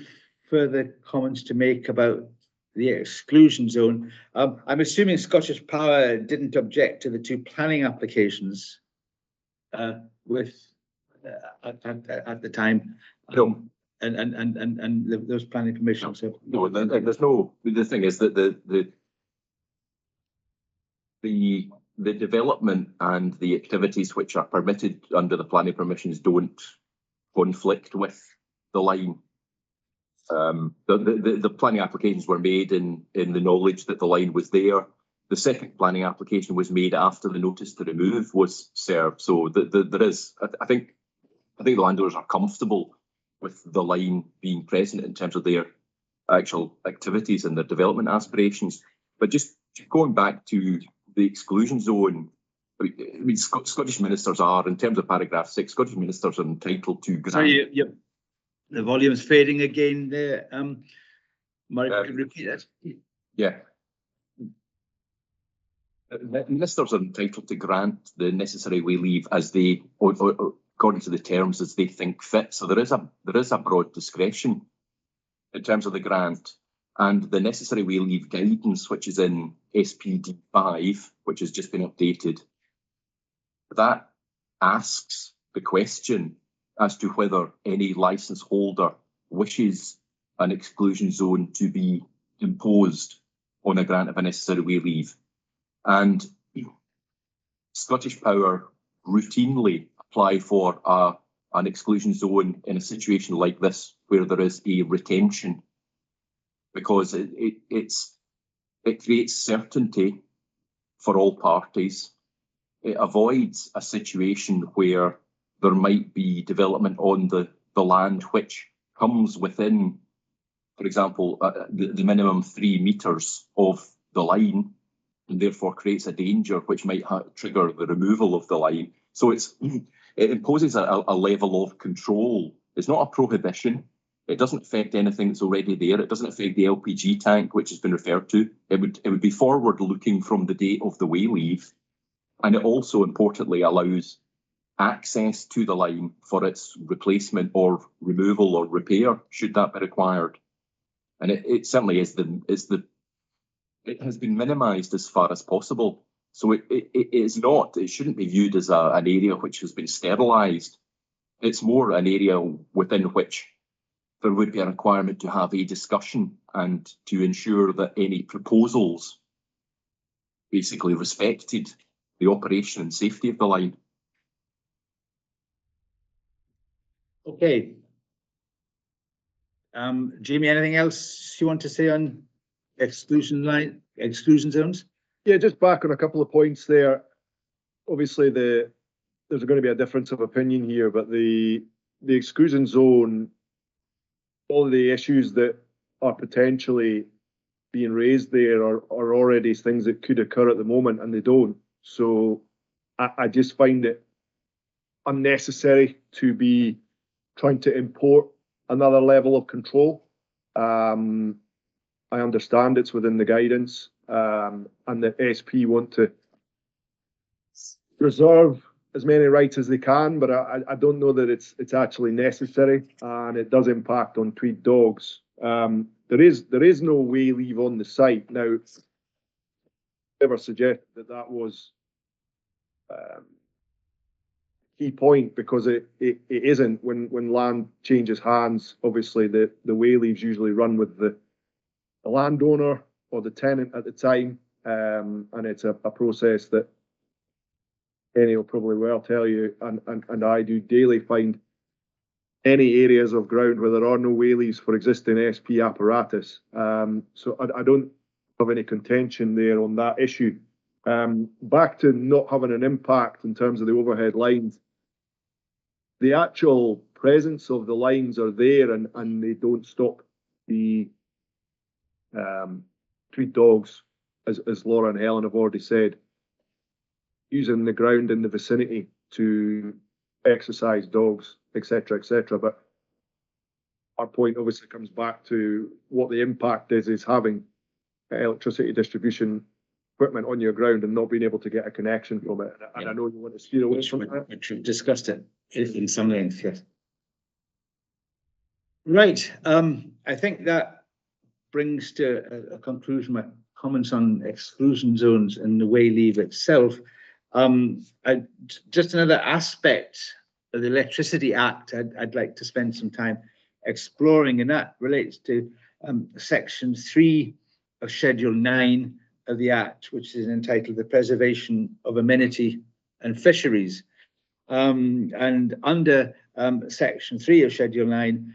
further comments to make about the exclusion zone. I'm assuming Scottish Power didn't object to the two planning applications at the time. No. And those planning permissions. No, there's no. The thing is that the development and the activities which are permitted under the planning permissions don't conflict with the line. The planning applications were made in the knowledge that the line was there. The second planning application was made after the notice to remove was served. So there is, I think the landowners are comfortable with the line being present in terms of their actual activities and their development aspirations. But just going back to the exclusion zone, I mean, Scottish ministers are, in terms of paragraph 6, Scottish ministers are entitled to grant. Sorry, yep. The volume's fading again there. Mark, could you repeat that? Yeah. Ministers are entitled to grant the necessary way leave as they, or according to the terms as they think fit. So there is a broad discretion in terms of the grant, and the necessary way leave guidance, which is in SPD 5, which has just been updated, that asks the question as to whether any licence holder wishes an exclusion zone to be imposed on a grant of a necessary way leave. And Scottish Power routinely apply for an exclusion zone in a situation like this where there is a retention, because it creates certainty for all parties. It avoids a situation where there might be development on the land which comes within, for example, the minimum 3 metres of the line, and therefore creates a danger which might trigger the removal of the line. So it imposes a level of control. It's not a prohibition. It doesn't affect anything that's already there. It doesn't affect the LPG tank, which has been referred to. It would be forward-looking from the date of the way leave. And it also, importantly, allows access to the line for its replacement or removal or repair, should that be required. And it certainly it has been minimised as far as possible. So it shouldn't be viewed as an area which has been sterilised. It's more an area within which there would be a requirement to have a discussion and to ensure that any proposals basically respected the operation and safety of the line. Okay. Jamie, anything else you want to say on exclusion zones? Yeah, just back on a couple of points there. Obviously, there's going to be a difference of opinion here, but the exclusion zone, all the issues that are potentially being raised there are already things that could occur at the moment, and they don't. So I just find it unnecessary to be trying to import another level of control. I understand it's within the guidance, and the SP want to reserve as many rights as they can, but I don't know that it's actually necessary, and it does impact on Tweed dogs. There is no way leave on the site now. Never suggested that was key point, because it isn't. When land changes hands, obviously the way leaves usually run with the landowner or the tenant at the time, and it's a process that Kenny will probably well tell you, and I do daily find any areas of ground where there are no way leaves for existing SP apparatus. So I don't have any contention there on that issue. Back to not having an impact in terms of the overhead lines. The actual presence of the lines are there and they don't stop the treat dogs, as Laura and Helen have already said, using the ground in the vicinity to exercise dogs, etc., etc. But our point obviously comes back to what the impact is having electricity distribution equipment on your ground and not being able to get a connection from it. And I know you want to steer away from that. Which we've discussed it in some length, yes. Right, I think that brings to a conclusion my comments on exclusion zones and the way leave itself. Just another aspect of the Electricity Act I'd like to spend some time exploring, and that relates to Section 3 of Schedule 9 of the Act, which is entitled The Preservation of Amenity and Fisheries. And under Section 3 of Schedule 9,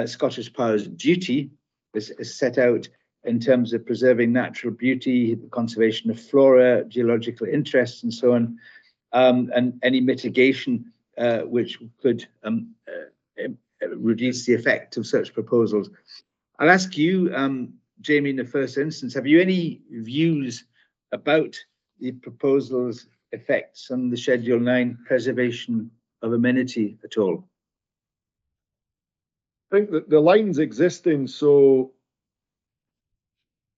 Scottish Power's duty is set out in terms of preserving natural beauty, the conservation of flora, geological interests, and so on, and any mitigation which could reduce the effect of such proposals. I'll ask you, Jamie, in the first instance, have you any views about the proposal's effects on the Schedule 9 preservation of amenity at all? I think that the line's existing, so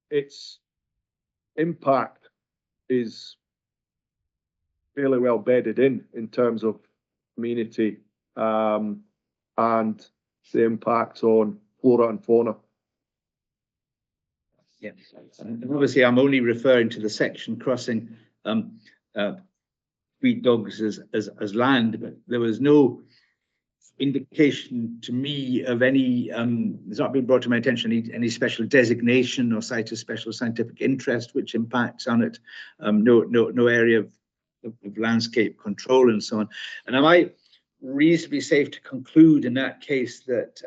its impact is fairly well bedded in terms of amenity and the impact on flora and fauna. Yes, and obviously I'm only referring to the section crossing street dogs as land, but there was no indication to me of any, it's not been brought to my attention, any special designation or site of special scientific interest which impacts on it, no area of landscape control and so on. And am I reasonably safe to conclude in that case that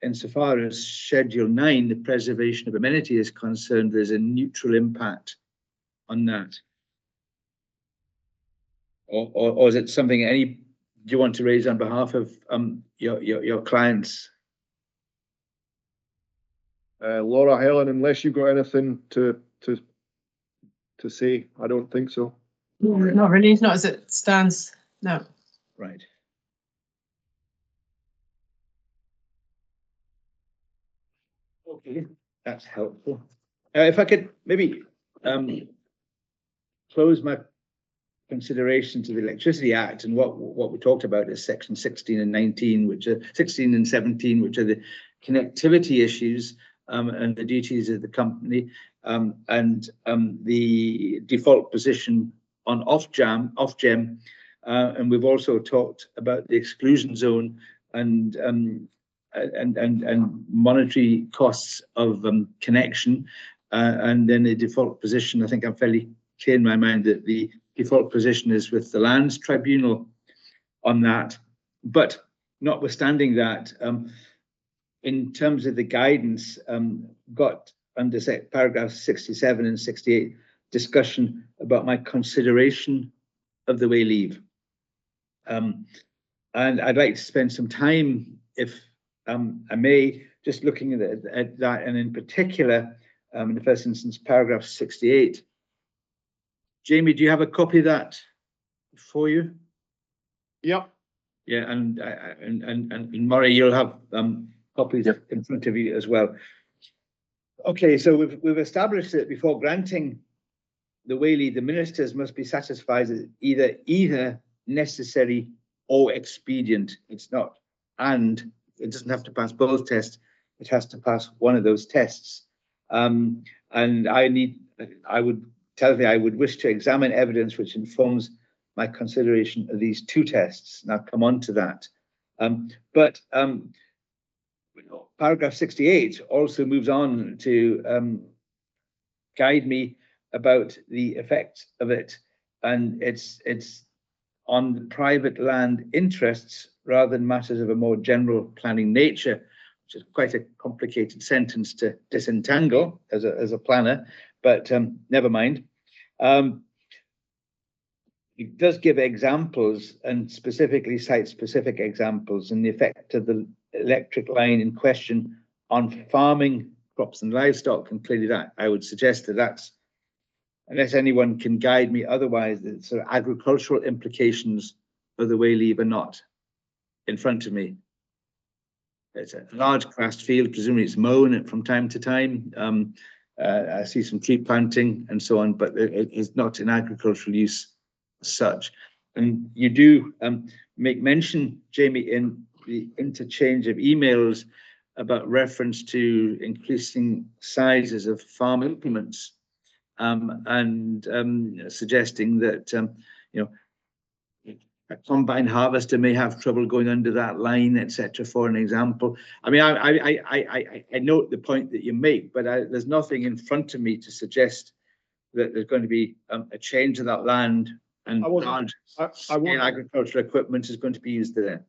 insofar as Schedule 9, the preservation of amenity is concerned, there's a neutral impact on that? Or is it something do you want to raise on behalf of your clients? Laura, Helen, unless you've got anything to say, I don't think so. Not really, not as it stands, no. Right. Okay, that's helpful. If I could maybe close my consideration to the Electricity Act, and what we talked about is Section 16 and 19, which are 16 and 17, which are the connectivity issues and the duties of the company, and the default position on off-gem, and we've also talked about the exclusion zone and monetary costs of connection, and then the default position. I think I'm fairly clear in my mind that the default position is with the Lands Tribunal on that. But notwithstanding that, in terms of the guidance, got under paragraphs 67 and 68 discussion about my consideration of the way leave. And I'd like to spend some time, if I may, just looking at that, and in particular, in the first instance, paragraph 68. Jamie, do you have a copy of that for you? Yep. Yeah, and Murray, you'll have copies in front of you as well. Okay, so we've established that before granting the Whaley, the ministers must be satisfied that either necessary or expedient. It's not, and it doesn't have to pass both tests. It has to pass one of those tests. And I would wish to examine evidence which informs my consideration of these two tests, and I'll come on to that. But paragraph 68 also moves on to guide me about the effects of it, and it's on the private land interests rather than matters of a more general planning nature, which is quite a complicated sentence to disentangle as a planner, but never mind. it does give examples, and specifically site-specific examples, and the effect of the electric line in question on farming crops and livestock. And clearly that, I would suggest that that's, unless anyone can guide me otherwise, the sort of agricultural implications of the way leave are not in front of me. It's a large grassed field, presumably it's mown from time to time. I see some tree planting and so on, but it is not in agricultural use as such. And you do make mention, Jamie, in the interchange of emails about reference to increasing sizes of farm implements, and suggesting that you know, a combine harvester may have trouble going under that line, etc. For an example, I mean, I note the point that you make, but there's nothing in front of me to suggest that there's going to be a change of that land and large scale agricultural equipment is going to be used there.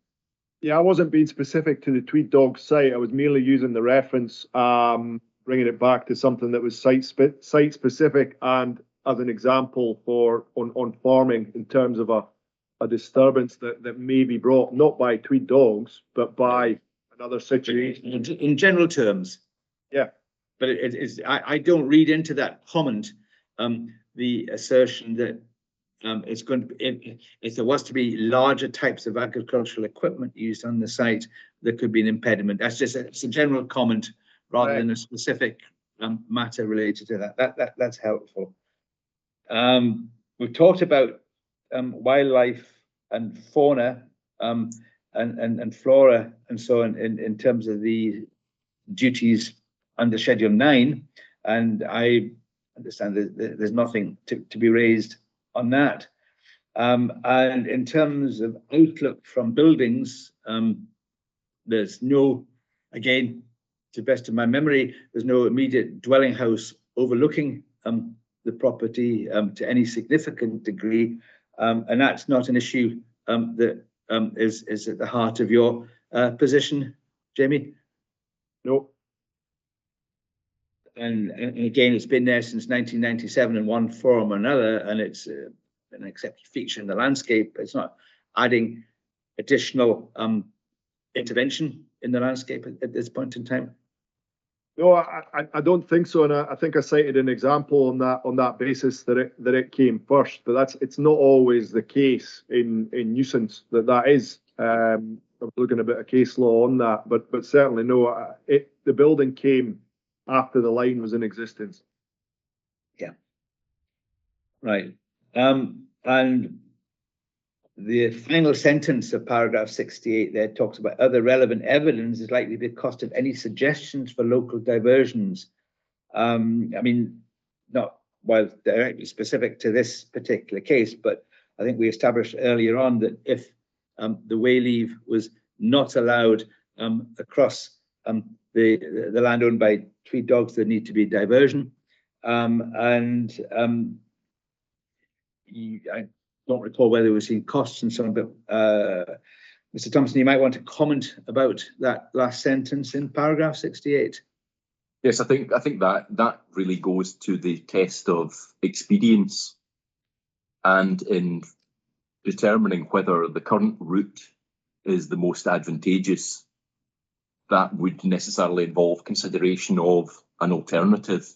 Yeah, I wasn't being specific to the Tweed Dog site. I was merely using the reference, bringing it back to something that was site specific and as an example for on farming in terms of a disturbance that may be brought not by Tweed Dogs but by another situation. In general terms, yeah. But it is. I don't read into that comment the assertion that it's going to be, if there was to be larger types of agricultural equipment used on the site, there could be an impediment. That's just it's a general comment rather than a specific matter related to that. That's helpful. We've talked about wildlife and fauna and flora and so on in terms of the duties under Schedule 9, and I understand that there's nothing to be raised on that. And in terms of outlook from buildings, there's no, again, to the best of my memory, there's no immediate dwelling house overlooking the property to any significant degree, and that's not an issue that is at the heart of your position, Jamie? No. And again, it's been there since 1997 in one form or another, and it's an accepted feature in the landscape. It's not adding additional intervention in the landscape at this point in time. No, I don't think so, and I think I cited an example on that basis that it came first. But it's not always the case in nuisance that is. I'm looking a bit of case law on that, but certainly no. The building came after the line was in existence. Yeah. Right. And the final sentence of paragraph 68 there talks about other relevant evidence is likely to be the cost of any suggestions for local diversions. I mean, not while directly specific to this particular case, but I think we established earlier on that if the way leave was not allowed across the land owned by Tweed Dogs, there need to be diversion. I don't recall whether we've seen costs and so on, but Mr. Thompson, you might want to comment about that last sentence in paragraph 68. Yes, I think that really goes to the test of expedience, and in determining whether the current route is the most advantageous, that would necessarily involve consideration of an alternative,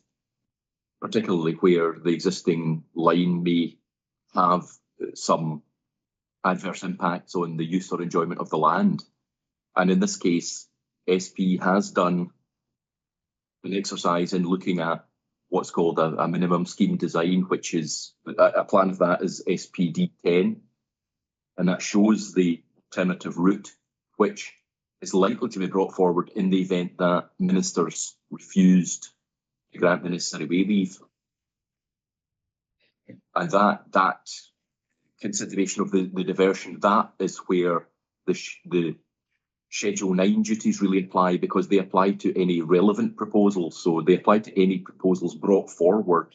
particularly where the existing line may have some adverse impacts on the use or enjoyment of the land. And in this case, SP has done an exercise in looking at what's called a minimum scheme design, which is a plan of that is SPD10, and that shows the alternative route, which is likely to be brought forward in the event that ministers refused to grant the necessary way leave. And that consideration of the diversion, that is where the Schedule 9 duties really apply, because they apply to any relevant proposals. So they apply to any proposals brought forward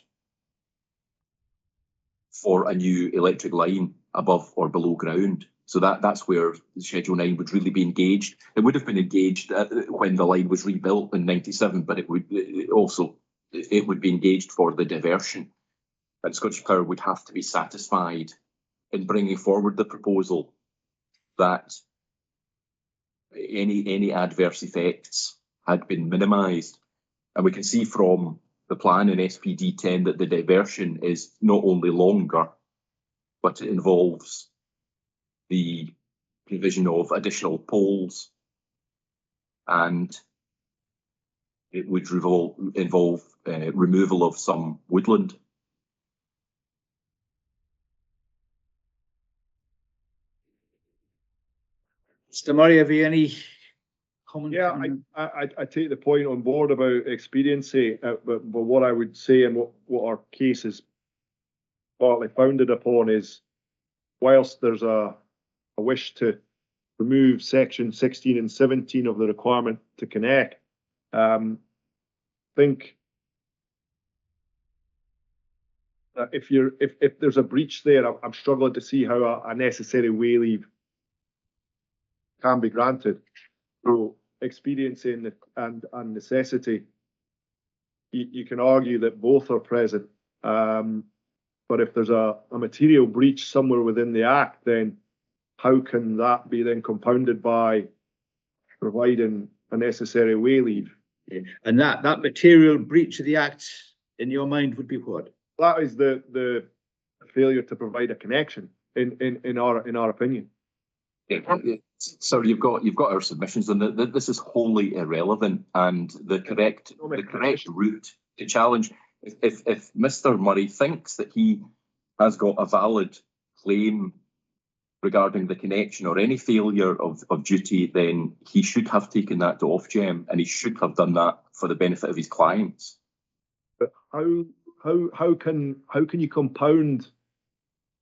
for a new electric line above or below ground. So that's where Schedule 9 would really be engaged. It would have been engaged when the line was rebuilt in 97, but it would be engaged for the diversion. And Scottish Power would have to be satisfied in bringing forward the proposal that any adverse effects had been minimised. And we can see from the plan in SPD 10 that the diversion is not only longer, but it involves the provision of additional poles, and it would involve removal of some woodland. Mr. Murray, have you any comment? Yeah, I take the point on board about expediency, but what I would say and what our case is partly founded upon is, whilst there's a wish to remove section 16 and 17 of the requirement to connect, think that if there's a breach there, I'm struggling to see how a necessary way leave can be granted. So expediency and necessity, you can argue that both are present. But if there's a material breach somewhere within the Act, then how can that be then compounded by providing a necessary way leave? And that material breach of the Act, in your mind, would be what? That is the failure to provide a connection, in our opinion. So you've got our submissions, and this is wholly irrelevant. And the correct route to challenge, if Mr. Murray thinks that he has got a valid claim regarding the connection or any failure of duty, then he should have taken that to Ofgem, and he should have done that for the benefit of his clients. But how can you compound?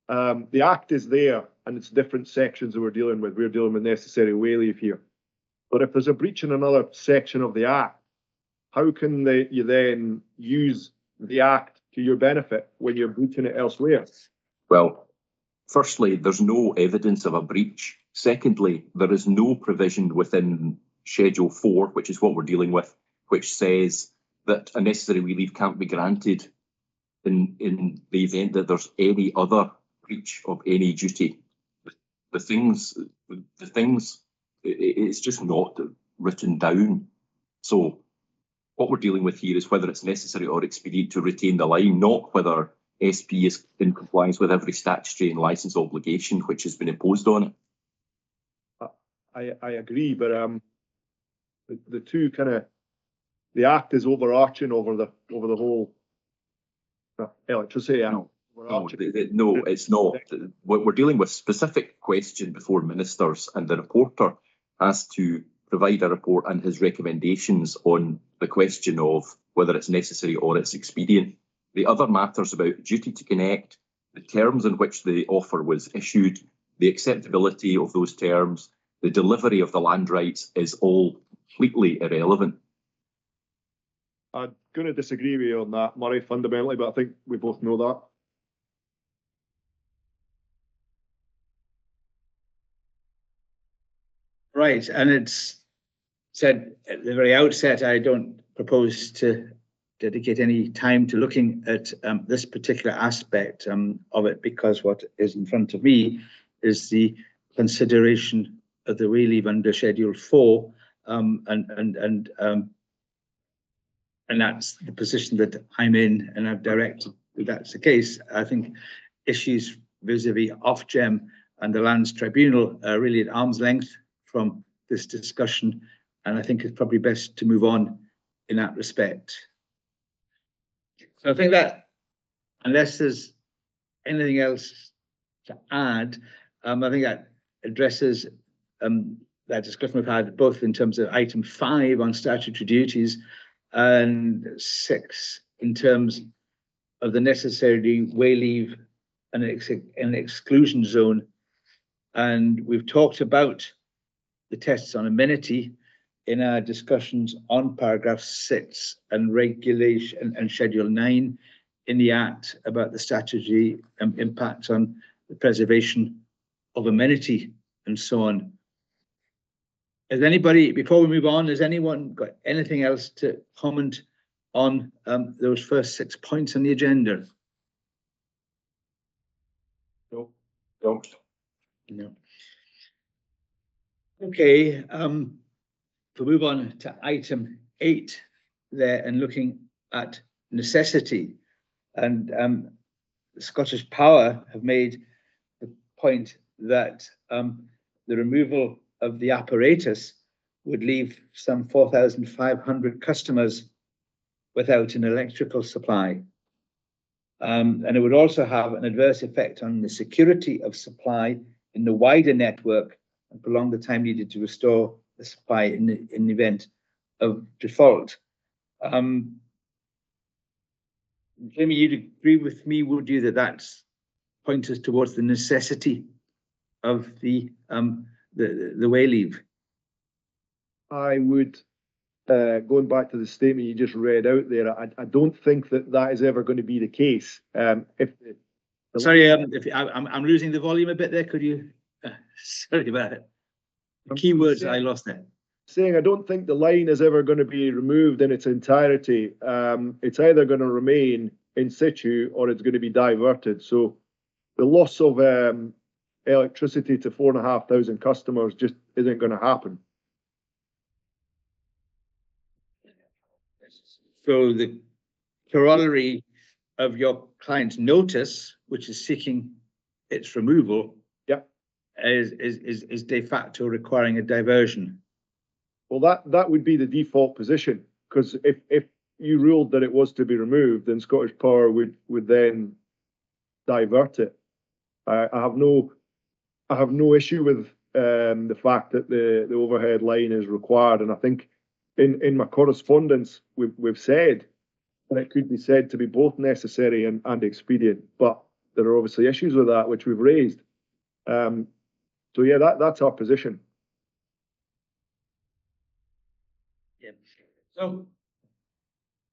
The Act is there, and it's different sections that we're dealing with. We're dealing with necessary way leave here. But if there's a breach in another section of the Act, how can you then use the Act to your benefit when you're breaching it elsewhere? Well, firstly, there's no evidence of a breach. Secondly, there is no provision within Schedule 4, which is what we're dealing with, which says that a necessary way leave can't be granted in the event that there's any other breach of any duty. The things, it's just not written down. So what we're dealing with here is whether it's necessary or expedient to retain the line, not whether SP is in compliance with every statutory and licence obligation which has been imposed on it. I agree, but the two the Act is overarching over the whole electricity Act. No, it's not. We're dealing with specific question before ministers, and the reporter has to provide a report and his recommendations on the question of whether it's necessary or it's expedient. The other matters about duty to connect, the terms in which the offer was issued, the acceptability of those terms, the delivery of the land rights is all completely irrelevant. I'm going to disagree with you on that, Murray, fundamentally, but I think we both know that. Right, and it's said at the very outset, I don't propose to dedicate any time to looking at this particular aspect of it, because what is in front of me is the consideration of the way leave under Schedule 4, and that's the position that I'm in, and I've directed that that's the case. I think issues vis-a-vis Ofgem and the Lands Tribunal are really at arm's length from this discussion, and I think it's probably best to move on in that respect. So I think that, unless there's anything else to add, I think that addresses that discussion we've had, both in terms of item 5 on statutory duties and 6 in terms of the necessary way leave and an exclusion zone. And we've talked about the tests on amenity in our discussions on paragraph 6 and regulation and schedule 9 in the Act about the statutory impact on the preservation of amenity and so on. Has anybody, before we move on, has anyone got anything else to comment on those first 6 points on the agenda? No. Don't. No. Okay, we'll move on to item 8 there and looking at necessity. And Scottish Power have made the point that the removal of the apparatus would leave some 4,500 customers without an electrical supply. And it would also have an adverse effect on the security of supply in the wider network and prolong the time needed to restore the supply in the event of default. Jamie, you'd agree with me, would you, that that's points us towards the necessity of the way leave? I would, going back to the statement you just read out there, I don't think that is ever going to be the case. Sorry, I'm losing the volume a bit there. Could you? Sorry about it. The key words I lost there. Saying I don't think the line is ever going to be removed in its entirety. It's either going to remain in situ or it's going to be diverted. So the loss of electricity to 4,500 customers just isn't going to happen. So the corollary of your client's notice, which is seeking its removal, is de facto requiring a diversion. Well, that would be the default position, because if you ruled that it was to be removed, then Scottish Power would then divert it. I have no issue with the fact that the overhead line is required, and I think in my correspondence we've said that it could be said to be both necessary and expedient, but there are obviously issues with that which we've raised. So yeah, that's our position. Yeah. So,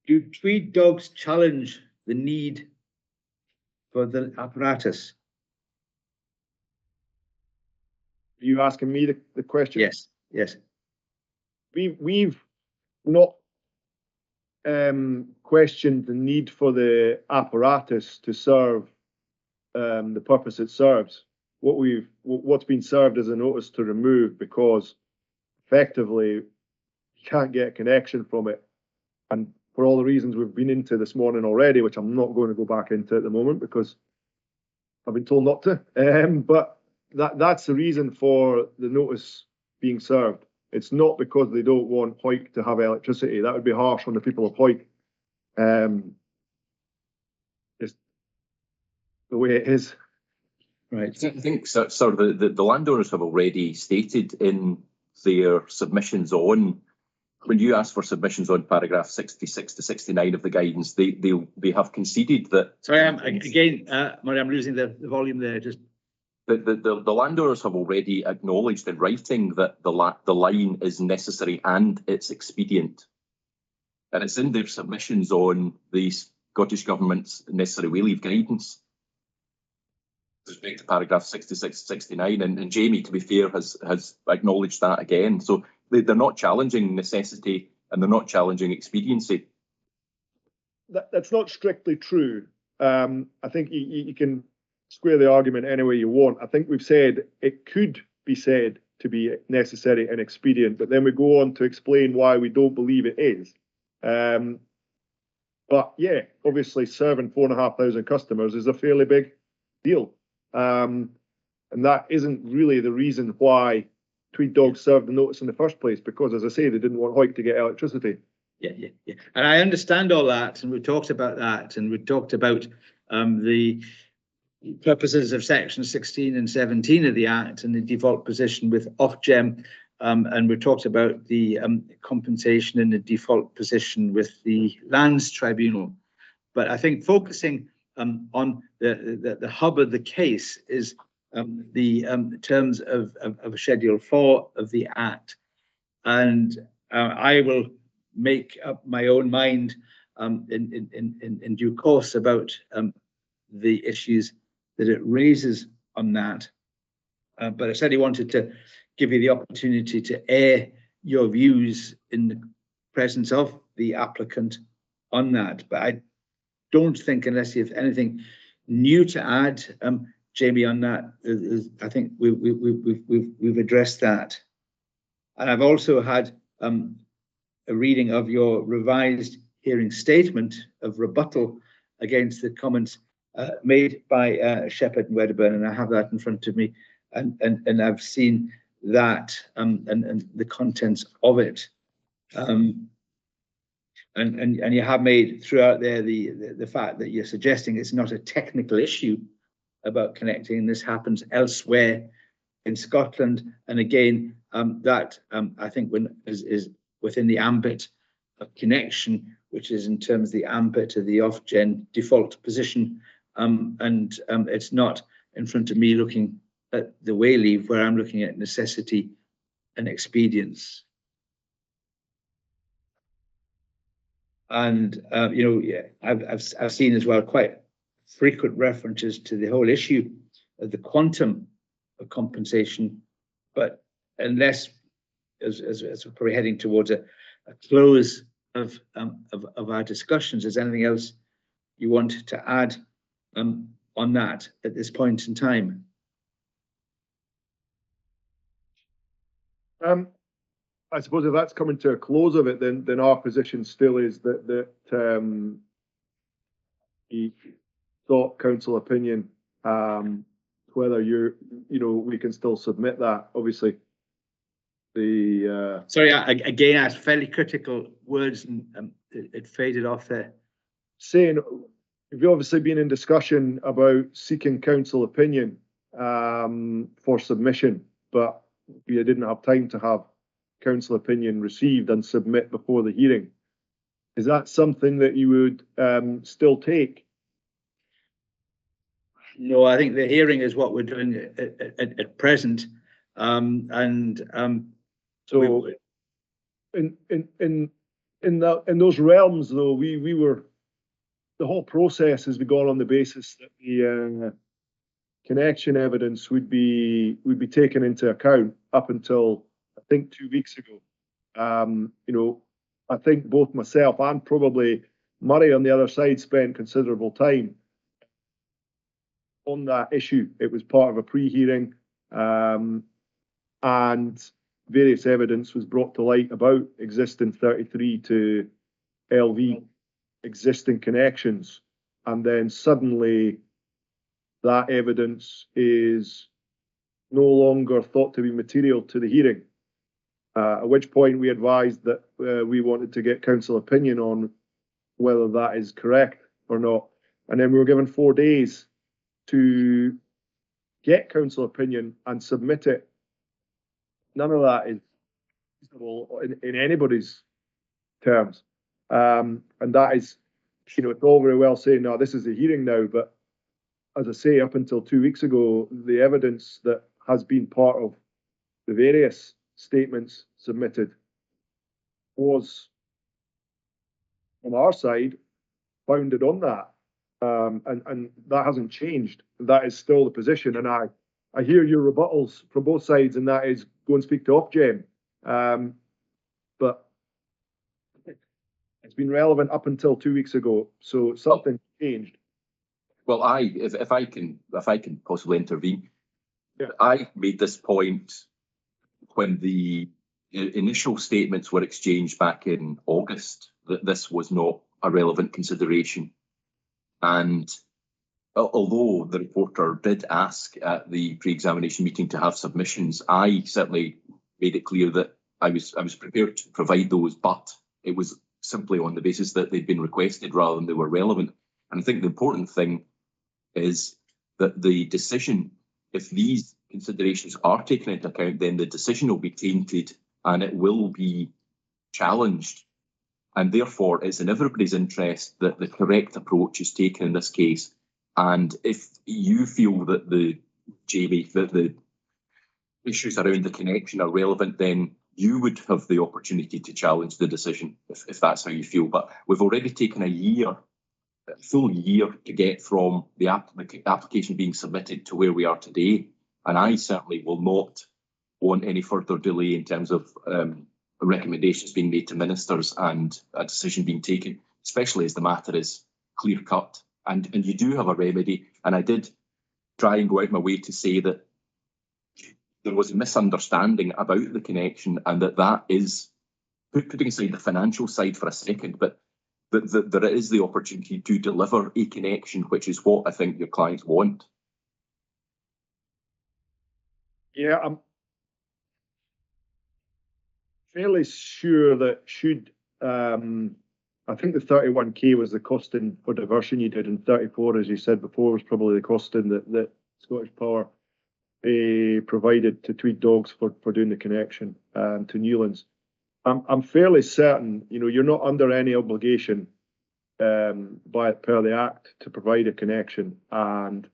do Tweed dogs challenge the need for the apparatus? Are you asking me the question? Yes. Yes. We've not questioned the need for the apparatus to serve the purpose it serves. What's been served is a notice to remove, because effectively you can't get a connection from it, and for all the reasons we've been into this morning already, which I'm not going to go back into at the moment because I've been told not to. But that's the reason for the notice being served. It's not because they don't want Hawick to have electricity. That would be harsh on the people of Hawick. Just the way it is. Right. I think, sir, the landowners have already stated in their submissions on, when you ask for submissions on paragraph 66 to 69 of the guidance, they have conceded that. Sorry, Murray, I'm losing the volume there. Just the landowners have already acknowledged in writing that the line is necessary and it's expedient, and it's in their submissions on the Scottish Government's necessary way leave guidance. With respect to paragraph 66 to 69, and Jamie, to be fair, has acknowledged that again. So they're not challenging necessity and they're not challenging expediency. That's not strictly true. I think you can square the argument any way you want. I think we've said it could be said to be necessary and expedient, but then we go on to explain why we don't believe it is. But yeah, obviously serving 4,500 customers is a fairly big deal. And that isn't really the reason why Tweed Dogs served the notice in the first place, because, as I say, they didn't want Hawick to get electricity. Yeah. And I understand all that, and we talked about that, and we talked about the purposes of section 16 and 17 of the Act and the default position with Ofgem, and we talked about the compensation in the default position with the Lands Tribunal. But I think focusing on the hub of the case is the terms of Schedule 4 of the Act. And I will make up my own mind in due course about the issues that it raises on that. But I certainly wanted to give you the opportunity to air your views in the presence of the applicant on that. But I don't think, unless you have anything new to add, Jamie, on that. I think we've addressed that. And I've also had a reading of your revised hearing statement of rebuttal against the comments made by Shepherd and Wedderburn, and I have that in front of me, and I've seen that and the contents of it. And you have made throughout there the fact that you're suggesting it's not a technical issue about connecting. This happens elsewhere in Scotland, and again, that I think is within the ambit of connection, which is in terms of the ambit of the Ofgem default position, and it's not in front of me looking at the way leave, where I'm looking at necessity and expedience. And I've seen as well quite frequent references to the whole issue of the quantum of compensation, but unless, as we're probably heading towards a close of our discussions, is anything else you want to add on that at this point in time? I suppose if that's coming to a close of it, then our position still is that the sought council opinion, whether we can still submit that. Obviously, sorry, again, I had fairly critical words, and it faded off there. Saying we've obviously been in discussion about seeking council opinion for submission, but we didn't have time to have council opinion received and submit before the hearing. Is that something that you would still take? No, I think the hearing is what we're doing at present, so in those realms, though, we were, the whole process has been gone on the basis that the connection evidence would be taken into account up until I think 2 weeks ago. I think both myself and probably Murray on the other side spent considerable time on that issue. It was part of a pre-hearing, and various evidence was brought to light about existing 33 to LV existing connections, and then suddenly that evidence is no longer thought to be material to the hearing, at which point we advised that we wanted to get council opinion on whether that is correct or not. And then we were given 4 days to get council opinion and submit it. None of that is reasonable in anybody's terms. And that is, it's all very well saying, no, this is a hearing now, but as I say, up until 2 weeks ago, the evidence that has been part of the various statements submitted was, on our side, founded on that. And that hasn't changed. That is still the position. And I hear your rebuttals from both sides, and that is go and speak to Ofgem. But it's been relevant up until 2 weeks ago. So something changed. Well, if I can possibly intervene, yeah. I made this point when the initial statements were exchanged back in August that this was not a relevant consideration. And although the reporter did ask at the pre-examination meeting to have submissions, I certainly made it clear that I was prepared to provide those, but it was simply on the basis that they'd been requested rather than they were relevant. And I think the important thing is that the decision, if these considerations are taken into account, then the decision will be tainted and it will be challenged. And therefore, it's in everybody's interest that the correct approach is taken in this case. And if you feel that the issues around the connection are relevant, then you would have the opportunity to challenge the decision if that's how you feel. But we've already taken a full year to get from the application being submitted to where we are today. And I certainly will not want any further delay in terms of recommendations being made to ministers and a decision being taken, especially as the matter is clear cut. And you do have a remedy. And I did try and go out of my way to say that there was a misunderstanding about the connection, and that is, putting aside the financial side for a second, but that there is the opportunity to deliver a connection, which is what I think your clients want. Yeah, I'm fairly sure that should, I think the 31k was the costing for diversion you did, and 34, as you said before, was probably the costing that Scottish Power provided to Tweed Dogs for doing the connection to Newlands. I'm fairly certain, you're not under any obligation per the Act to provide a connection, and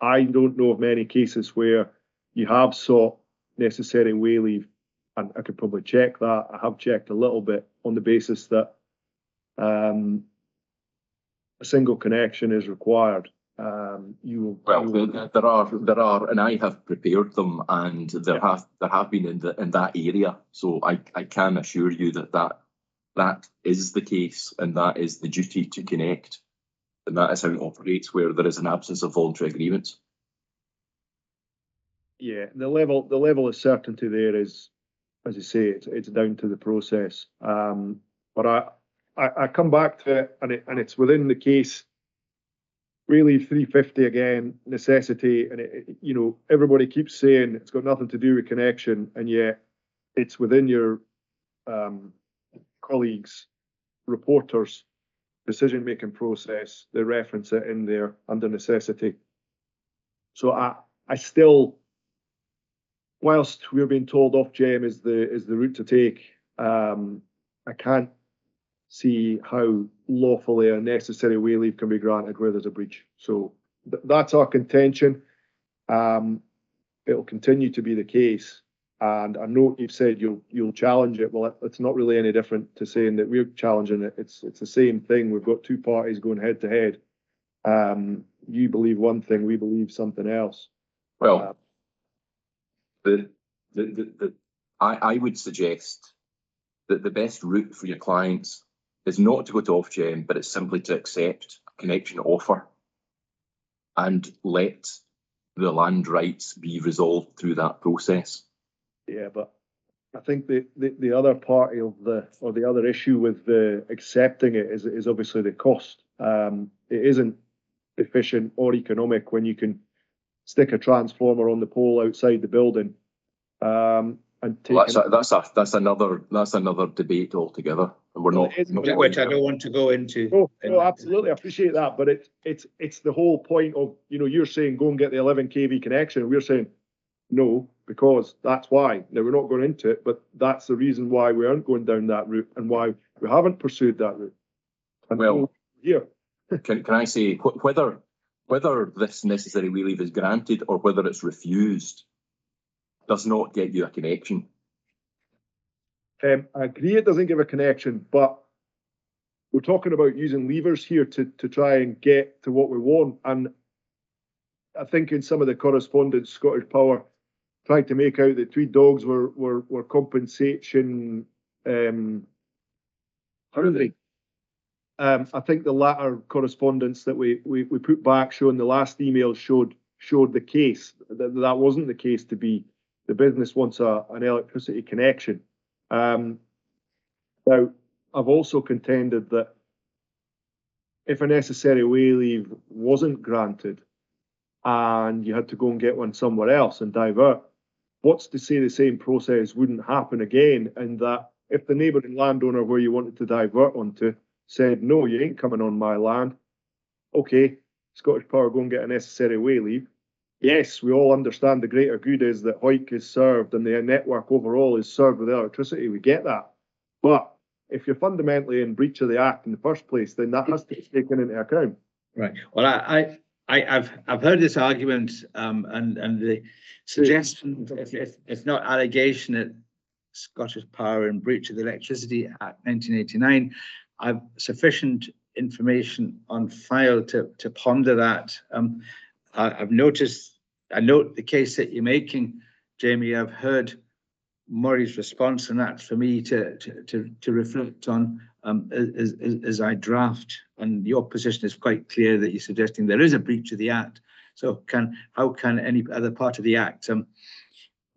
I don't know of many cases where you have sought necessary way leave, and I could probably check that. I have checked a little bit on the basis that a single connection is required. There are, and I have prepared them, and there have been in that area. So I can assure you that is the case, and that is the duty to connect, and that is how it operates where there is an absence of voluntary agreements. Yeah, the level of certainty there is, as you say, it's down to the process. But I come back to it, and it's within the case. Really, 350 again, necessity, and everybody keeps saying it's got nothing to do with connection, and yet it's within your colleagues, reporters' decision-making process. They reference it in there under necessity. So I still, whilst we're being told Ofgem is the route to take, I can't see how lawfully a necessary way leave can be granted where there's a breach. So that's our contention. It'll continue to be the case. And I know you've said you'll challenge it. Well, it's not really any different to saying that we're challenging it. It's the same thing. We've got two parties going head to head. You believe one thing, we believe something else. Well, I would suggest that the best route for your clients is not to go to Ofgem, but it's simply to accept a connection offer and let the land rights be resolved through that process. Yeah, but I think the other party of the other issue with the accepting it is obviously the cost. It isn't efficient or economic when you can stick a transformer on the pole outside the building. And take that's another debate altogether, and we're not. Which I don't want to go into. No, absolutely, I appreciate that, but it's the whole point of you're saying go and get the 11 kV connection. We're saying no, because that's why. Now we're not going into it, but that's the reason why we aren't going down that route and why we haven't pursued that route. And well, here, can I say whether this necessary way leave is granted or whether it's refused does not get you a connection. I agree it doesn't give a connection, but we're talking about using levers here to try and get to what we want. And I think in some of the correspondence, Scottish Power tried to make out that Tweed Dogs were compensation. How are they? I think the latter correspondence that we put back showing the last email showed the case. That wasn't the case to be. The business wants an electricity connection. Now, I've also contended that if a necessary way leave wasn't granted and you had to go and get one somewhere else and divert, what's to say the same process wouldn't happen again? And that if the neighbouring landowner where you wanted to divert onto said, no, you ain't coming on my land, okay, Scottish Power go and get a necessary way leave. Yes, we all understand the greater good is that Hawick is served and the network overall is served with electricity. We get that. But if you're fundamentally in breach of the Act in the first place, then that has to be taken into account. Right. Well, I've heard this argument and the suggestion, if not allegation, that Scottish Power in breach of the Electricity Act 1989. I've sufficient information on file to ponder that. I note the case that you're making, Jamie. I've heard Murray's response, and that's for me to reflect on as I draft. And your position is quite clear that you're suggesting there is a breach of the Act. So how can any other part of the Act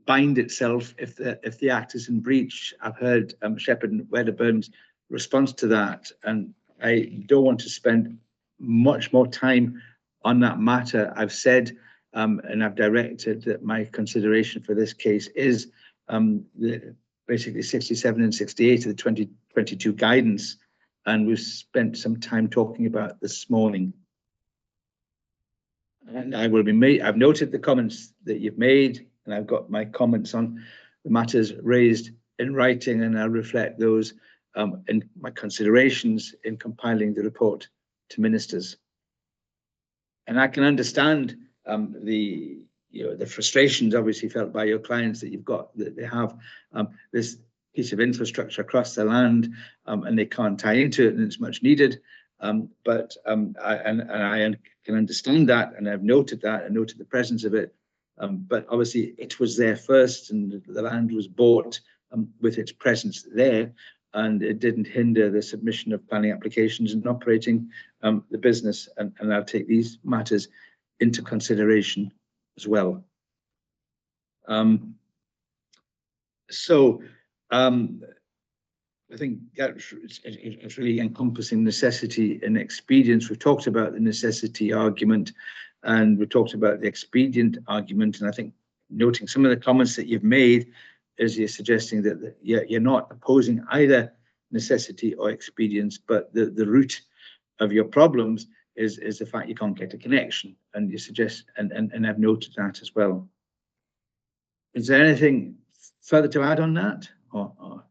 bind itself if the Act is in breach? I've heard Shepherd and Wedderburn's response to that, and I don't want to spend much more time on that matter. I've said and I've directed that my consideration for this case is basically 67 and 68 of the 2022 guidance, and we've spent some time talking about this morning. And I've noted the comments that you've made, and I've got my comments on the matters raised in writing, and I'll reflect those in my considerations in compiling the report to ministers. And I can understand the frustrations obviously felt by your clients that they have this piece of infrastructure across the land and they can't tie into it, and it's much needed. But I can understand that, and I've noted that and noted the presence of it. But obviously it was there first, and the land was bought with its presence there, and it didn't hinder the submission of planning applications and operating the business. And I'll take these matters into consideration as well. I think it's really encompassing necessity and expedience. We've talked about the necessity argument, and we've talked about the expedient argument. And I think noting some of the comments that you've made is you're suggesting that you're not opposing either necessity or expedience, but the root of your problems is the fact you can't get a connection. And you suggest, and I've noted that as well. Is there anything further to add on that? Or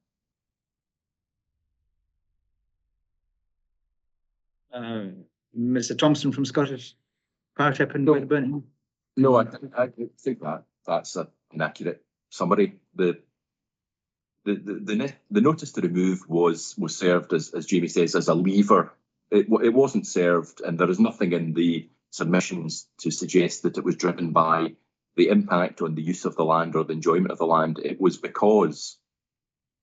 Mr. Thompson from Scottish Power Shepherd and Wedderburn? No, I think that's an inaccurate summary. The notice to remove was served, as Jamie says, as a lever. It wasn't served, and there is nothing in the submissions to suggest that it was driven by the impact on the use of the land or the enjoyment of the land. It was because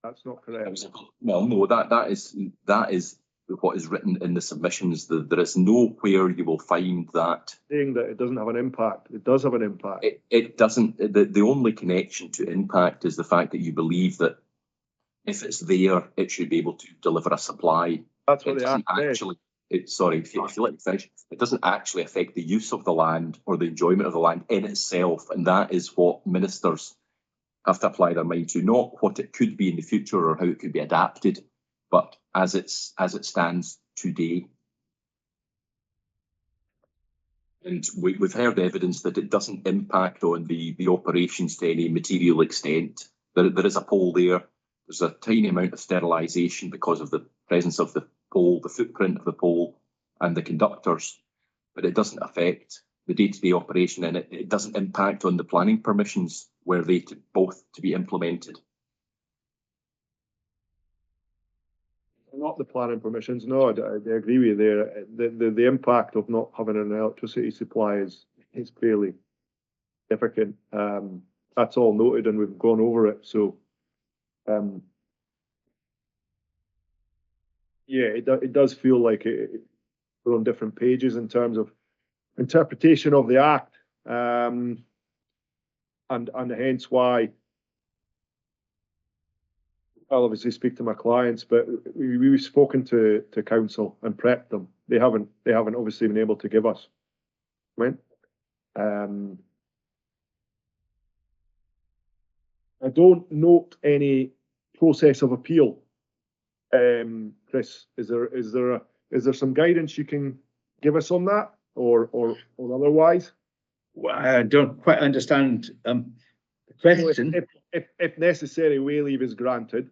That's not correct. Well, no, that is what is written in the submissions. There is nowhere you will find that Saying that it doesn't have an impact. It does have an impact. It doesn't. The only connection to impact is the fact that you believe that if it's there, it should be able to deliver a supply. That's what It they doesn't actually. actually. Sorry, if you let me finish. It doesn't actually affect the use of the land or the enjoyment of the land in itself, and that is what ministers have to apply their mind to, not what it could be in the future or how it could be adapted, but as it stands today. And we've heard evidence that it doesn't impact on the operations to any material extent. There is a pole there. There's a tiny amount of sterilisation because of the presence of the pole, the footprint of the pole and the conductors, but it doesn't affect the day-to-day operation, and it doesn't impact on the planning permissions were they both to be implemented. Not the planning permissions. No, I agree with you there. The impact of not having an electricity supply is fairly significant. That's all noted, and we've gone over it. So, yeah, it does feel like we're on different pages in terms of interpretation of the Act, and hence why I'll obviously speak to my clients, but we've spoken to council and prepped them. They haven't obviously been able to give us. Right? I don't note any process of appeal. Chris, is there some guidance you can give us on that, or otherwise? Well, I don't quite understand the question. If necessary, way leave is granted.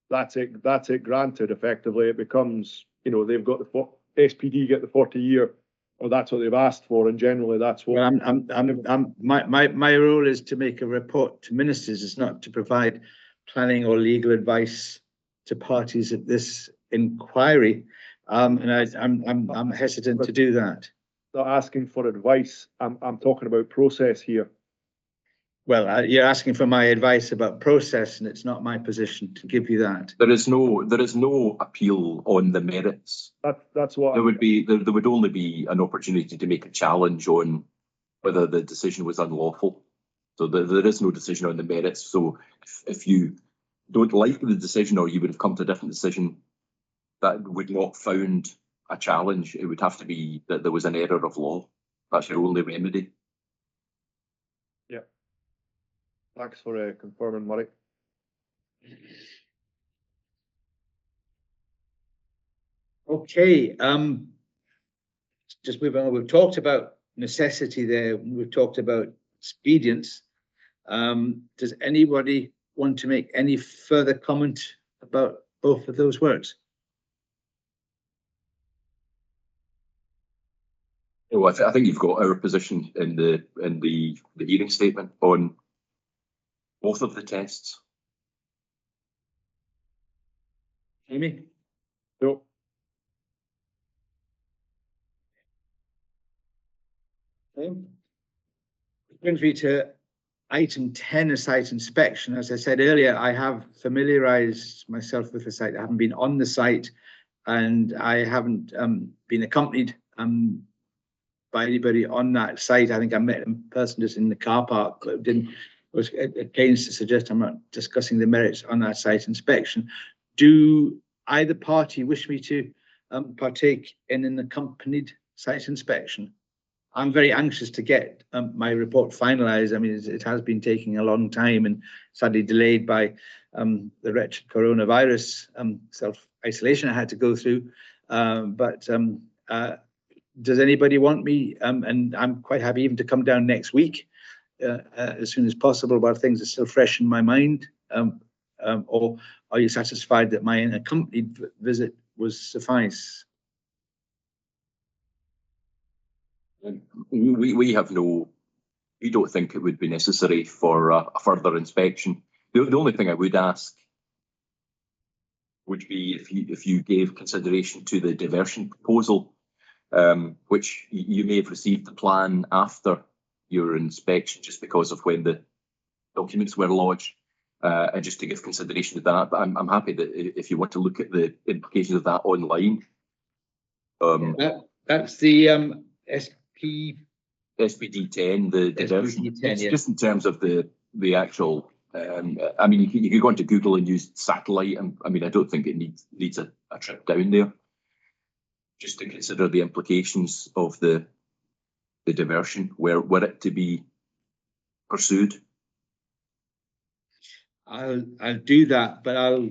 That's it granted. Effectively, it becomes, they've got the SPD get the 40-year, or that's what they've asked for, and generally that's what. Well, my role is to make a report to ministers. It's not to provide planning or legal advice to parties at this inquiry, and I'm hesitant to do that. Not asking for advice. I'm talking about process here. Well, you're asking for my advice about process, and it's not my position to give you that. There is no appeal on the merits. That's what there would only be an opportunity to make a challenge on whether the decision was unlawful. So there is no decision on the merits. So if you don't like the decision, or you would have come to a different decision, that would not found a challenge. It would have to be that there was an error of law. That's your only remedy. Yeah. Thanks for confirming, Murray. Okay, just moving on, we've talked about necessity there, we've talked about expedience. Does anybody want to make any further comment about both of those words? Well, I think you've got our position in the hearing statement on both of the tests. Amy? No. Okay. Which brings me to item 10, a site inspection. As I said earlier, I have familiarized myself with the site. I haven't been on the site, and I haven't been accompanied by anybody on that site. I think I met in person just in the car park, but was at pains to suggest I'm not discussing the merits on that site inspection. Do either party wish me to partake in an accompanied site inspection? I'm very anxious to get my report finalised. I mean, it has been taking a long time and sadly delayed by the wretched coronavirus self-isolation I had to go through. Does anybody want me? And I'm quite happy even to come down next week as soon as possible while things are still fresh in my mind. Or are you satisfied that my accompanied visit was suffice? We have no, we don't think it would be necessary for a further inspection. The only thing I would ask would be if you gave consideration to the diversion proposal, which you may have received the plan after your inspection just because of when the documents were lodged, and just to give consideration to that. But I'm happy that if you want to look at the implications of that online. That's the SPD 10, the diversion. SPD 10, yeah. Just in terms of the actual. I mean, you could go into Google and use satellite. I mean, I don't think it needs a trip down there. Just to consider the implications of the diversion, were it to be pursued. I'll do that, but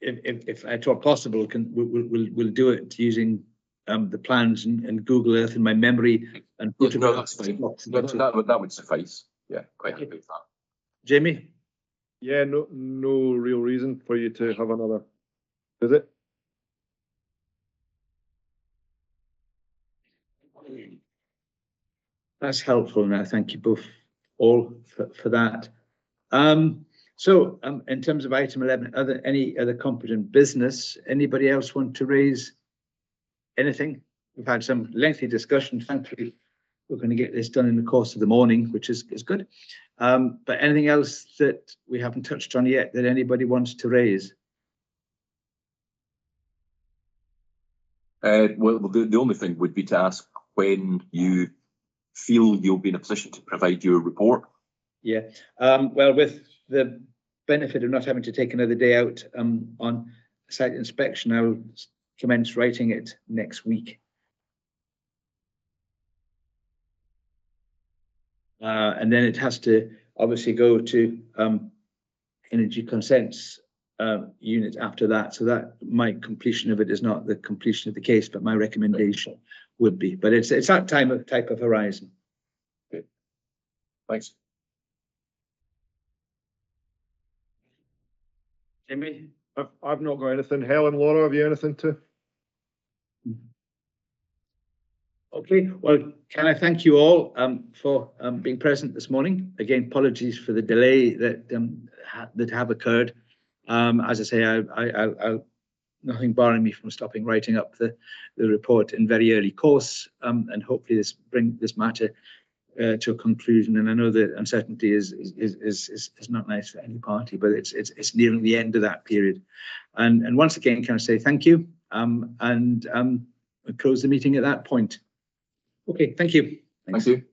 if at all possible, we'll do it using the plans and Google Earth in my memory and put No, that's fine. That would suffice. Yeah, quite happy with that. Jamie? Yeah, no real reason for you to have another visit. That's helpful now. Thank you both all for that. So in terms of item 11, any other competent business, anybody else want to raise anything? We've had some lengthy discussion. Thankfully, we're going to get this done in the course of the morning, which is good. But anything else that we haven't touched on yet that anybody wants to raise? Well, the only thing would be to ask when you feel you'll be in a position to provide your report. Yeah, well, with the benefit of not having to take another day out on site inspection, I'll commence writing it next week. And then it has to obviously go to energy consents unit after that. So that my completion of it is not the completion of the case, but my recommendation would be. But it's that type of horizon. Okay. Thanks. Jimmy? I've not got anything. Helen, Laura, have you anything to? Okay, well, can I thank you all for being present this morning? Again, apologies for the delay that have occurred. As I say, I'll nothing barring me from stopping writing up the report in very early course, and hopefully bring this matter to a conclusion. And I know that uncertainty is not nice for any party, but it's nearing the end of that period. And once again, can I say thank you, and we'll close the meeting at that point. Okay, thank you. Thank you.